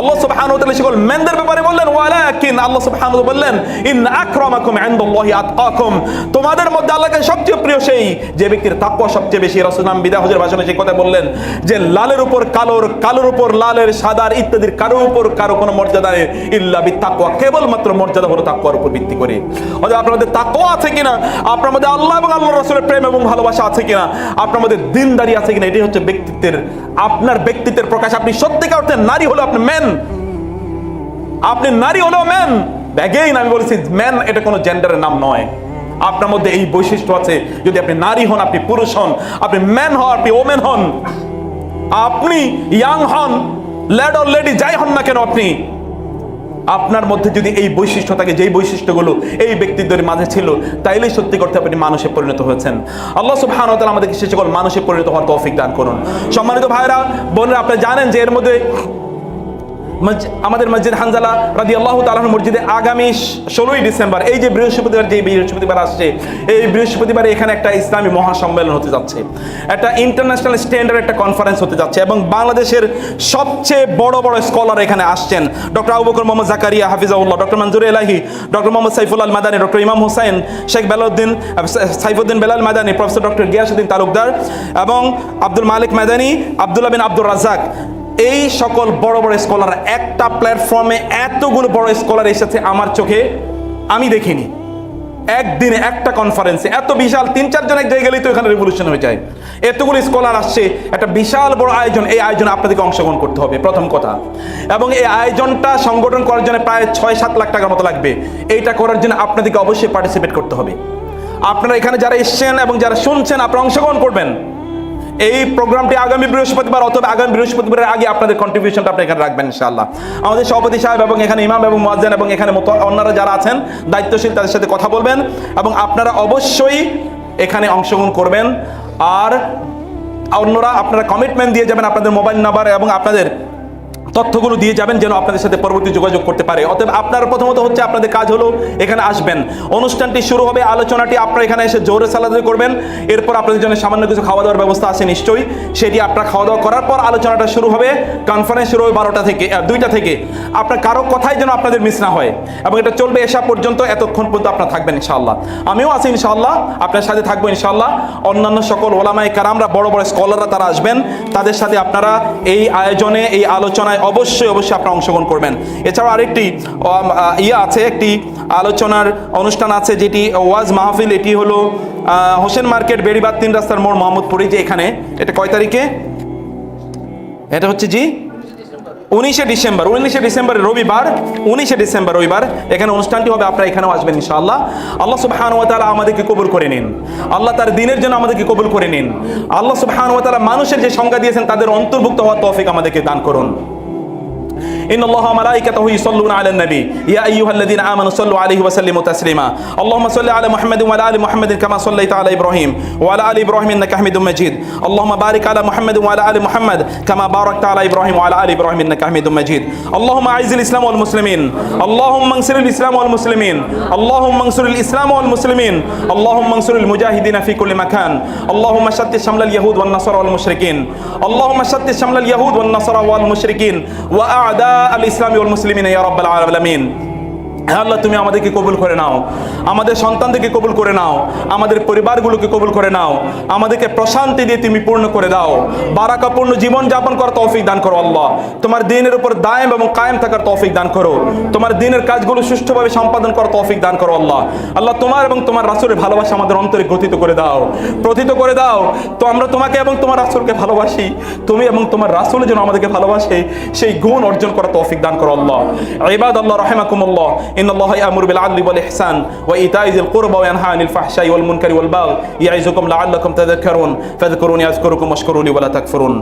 আল্লাহ সুবহানাহু ওয়া তাআলা এই সকল মেনদের ব্যাপারে বললেন, ওয়ালাকিন, আল্লাহ সুবহানাহু ওয়া তাআলা বললেন, ইন আকরামাকুম ইনদাল্লাহি আতকাকুম, তোমাদের মধ্যে আল্লাহর কাছে সবচেয়ে প্রিয় সেই যে ব্যক্তির তাকওয়া সবচেয়ে বেশি। রাসূল নাম বিদা হজের ভাষণে সেই কথা বললেন যে লালের উপর কালোর, কালোর উপর লালের, সাদার ইত্যাদি কারো উপর কারো কোনো মর্যাদা নেই ইল্লা বিত্তাকওয়া, কেবলমাত্র মর্যাদা হলো তাকওয়ার উপর ভিত্তি করে। অতএব আপনার মধ্যে তাকওয়া আছে কিনা, আপনার মধ্যে আল্লাহ এবং আল্লাহর রাসূলের প্রেম এবং ভালোবাসা আছে কিনা, আপনার মধ্যে দিনদারি আছে কিনা, এটাই হচ্ছে ব্যক্তিত্বের, আপনার ব্যক্তিত্বের প্রকাশ। আপনি সত্যিকার অর্থে নারী হলো আপনি ম্যান, আপনি নারী হলো ম্যান। অ্যাগেইন আমি বলেছি, ম্যান এটা কোনো জেন্ডারের নাম নয়। আপনার মধ্যে এই বৈশিষ্ট্য আছে। যদি আপনি নারী হন, আপনি পুরুষ হন, আপনি ম্যান হন, আপনি ওমেন হন, আপনি ইয়াং হন, ল্যাড অর লেডি যাই হন না কেন, আপনি আপনার মধ্যে যদি এই বৈশিষ্ট্য থাকে, যেই বৈশিষ্ট্যগুলো এই ব্যক্তিদের মাঝে ছিল, তাইলেই সত্যি করতে আপনি মানুষে পরিণত হয়েছেন। আল্লাহ সুবহানাহু ওয়া তাআলা আমাদেরকে সে সকল মানুষে পরিণত হওয়ার তৌফিক দান করুন। সম্মানিত ভাইরা বোনেরা, আপনি জানেন যে এর মধ্যে আমাদের মসজিদ হানজালা রাদিয়াল্লাহু তাআলা মসজিদে আগামী 16ই ডিসেম্বর, এই যে বৃহস্পতিবার আসছে, এই বৃহস্পতিবারে এখানে একটা ইসলামী মহাসম্মেলন হতে যাচ্ছে, একটা ইন্টারন্যাশনাল স্ট্যান্ডার্ড একটা কনফারেন্স হতে যাচ্ছে এবং বাংলাদেশের সবচেয়ে বড় বড় স্কলার এখানে আসছেন। ডক্টর আবু বকর মোহাম্মদ জাকারিয়া হাফিজাহুল্লাহ, ডক্টর মনজুর এলাহি, ডক্টর মোহাম্মদ সাইফুল আল মাদানী, ডক্টর ইমাম হোসেন, শেখ সাইফুদ্দিন বেলাল মাদানী, প্রফেসর ডক্টর গিয়াসউদ্দিন তালুকদার এবং আব্দুল মালিক মাদানী, আব্দুল্লাহ বিন আব্দুর রাজ্জাক, এই সকল বড় বড় স্কলার একটা প্ল্যাটফর্মে এতগুলো বড় স্কলার এসেছে আমার চোখে আমি দেখিনি। একদিনে একটা কনফারেন্সে এত বিশাল, 3-4 জন এক জায়গায় গেলেই তো এখানে রেভলিউশন হয়ে যায়। এতগুলো স্কলার আসছে, একটা বিশাল বড় আয়োজন। এই আয়োজনে আপনাদেরকে অংশগ্রহণ করতে হবে প্রথম কথা, এবং এই আয়োজনটা সংগঠন করার জন্য প্রায় 6-7 লাখ টাকার মতো লাগবে। এইটা করার জন্য আপনাদেরকে অবশ্যই পার্টিসিপেট করতে হবে। আপনারা এখানে যারা এসছেন এবং যারা শুনছেন, আপনারা অংশগ্রহণ করবেন। এই প্রোগ্রামটি আগামী বৃহস্পতিবার, অথবা আগামী বৃহস্পতিবারের আগে আপনাদের কন্ট্রিবিউশনটা আপনি এখানে রাখবেন ইনশাআল্লাহ। আমাদের সভাপতি সাহেব এবং এখানে ইমাম এবং মুয়াজ্জিন এবং এখানে অন্যরা যারা আছেন দায়িত্বশীল, তাদের সাথে কথা বলবেন এবং আপনারা অবশ্যই এখানে অংশগ্রহণ করবেন। আর অন্যরা আপনারা কমিটমেন্ট দিয়ে যাবেন আপনাদের মোবাইল নাম্বার এবং আপনাদের তথ্যগুলো দিয়ে যাবেন যেন আপনাদের সাথে পরবর্তী যোগাযোগ করতে পারে। অতএব আপনার প্রথমত হচ্ছে আপনাদের কাজ হলো এখানে আসবেন, অনুষ্ঠানটি শুরু হবে, আলোচনাটি আপনারা এখানে এসে জোরে সালাতে করবেন। এরপর আপনাদের জন্য সামান্য কিছু খাওয়া দাওয়ার ব্যবস্থা আছে নিশ্চয়ই, সেটি আপনারা খাওয়া দাওয়া করার পর আলোচনাটা শুরু হবে। কনফারেন্স শুরু হবে 12টা থেকে 2টা থেকে। আপনার কারো কথাই যেন আপনাদের মিস না হয়, এবং এটা চলবে এশা পর্যন্ত, এতক্ষণ পর্যন্ত আপনারা থাকবেন ইনশাআল্লাহ। আমিও আছি ইনশাআল্লাহ, আপনার সাথে থাকবো ইনশাআল্লাহ। অন্যান্য সকল ওলামায়ে কেরামরা, বড় বড় স্কলাররা তারা আসবেন, তাদের সাথে আপনারা এই আয়োজনে, এই আলোচনায় অবশ্যই আপনারা অংশগ্রহণ করবেন। এছাড়াও আরেকটি আছে, একটি আলোচনার অনুষ্ঠান আছে যেটি ওয়াজ মাহফিল। এটি হলো হোসেন মার্কেট, বেড়িবাদ 3 রাস্তার মোড়, মোহাম্মদপুরে। যে এখানে এটা কয় তারিখে? এটা হচ্ছে 19শে ডিসেম্বর রবিবার, 19শে ডিসেম্বর রবিবার এখানে অনুষ্ঠানটি হবে। আপনারা এখানেও আসবেন ইনশাআল্লাহ। আল্লাহ সুবহানাহু ওয়া তাআলা আমাদেরকে কবুল করে নিন, আল্লাহ তার দ্বীনের জন্য আমাদেরকে কবুল করে নিন। আল্লাহ সুবহানাহু ওয়া তাআলা মানুষের যে সংজ্ঞা দিয়েছেন তাদের অন্তর্ভুক্ত হওয়ার তৌফিক আমাদেরকে দান করুন। إن الله وملائكته يصلون على النبي يا أيها الذين آمنوا صلوا عليه وسلموا تسليما اللهم صل على محمد وعلى آل محمد كما صليت على إبراهيم وعلى آل إبراهيم إنك حميد مجيد اللهم بارك على محمد وعلى آل محمد كما باركت على إبراهيم وعلى آل إبراهيم إنك حميد مجيد اللهم أعز الإسلام والمسلمين اللهم انصر الإسلام والمسلمين اللهم انصر الإسلام والمسلمين اللهم انصر المجاهدين في كل مكان اللهم شتت شمل اليهود والنصارى والمشركين اللهم شتت شمل اليهود والنصارى والمشركين وأعداء الإسلام والمسلمين يا رب العالمين। আল্লাহ তুমি আমাদেরকে কবুল করে নাও, আমাদের সন্তানদেরকে কবুল করে নাও, আমাদের পরিবারগুলোকে কবুল করে নাও, আমাদেরকে প্রশান্তি দিয়ে তুমি পূর্ণ করে দাও, বারাকাপূর্ণ জীবন যাপন করার তৌফিক দান করো আল্লাহ। তোমার দ্বীনের উপর দায়েম এবং কায়েম থাকার তৌফিক দান করো, তোমার দ্বীনের কাজগুলো সুষ্ঠুভাবে সম্পাদন করার তৌফিক দান করো আল্লাহ। আল্লাহ তোমার এবং তোমার রাসূলের ভালোবাসা আমাদের অন্তরে গঠিত করে দাও, প্রথিত করে দাও। তো আমরা তোমাকে এবং তোমার রাসূলকে ভালোবাসি, তুমি এবং তোমার রাসূল যেন আমাদেরকে ভালোবাসে সেই গুণ অর্জন করার তৌফিক দান করো আল্লাহ। ইবাদাল্লাহ রাহিমাকুমুল্লাহ إن الله يأمر بالعدل والإحسان وإيتاء ذي القربى وينهى عن الفحشاء والمنكر والبغي يعظكم لعلكم تذكرون فاذكروني أذكركم واشكروا لي ولا تكفرون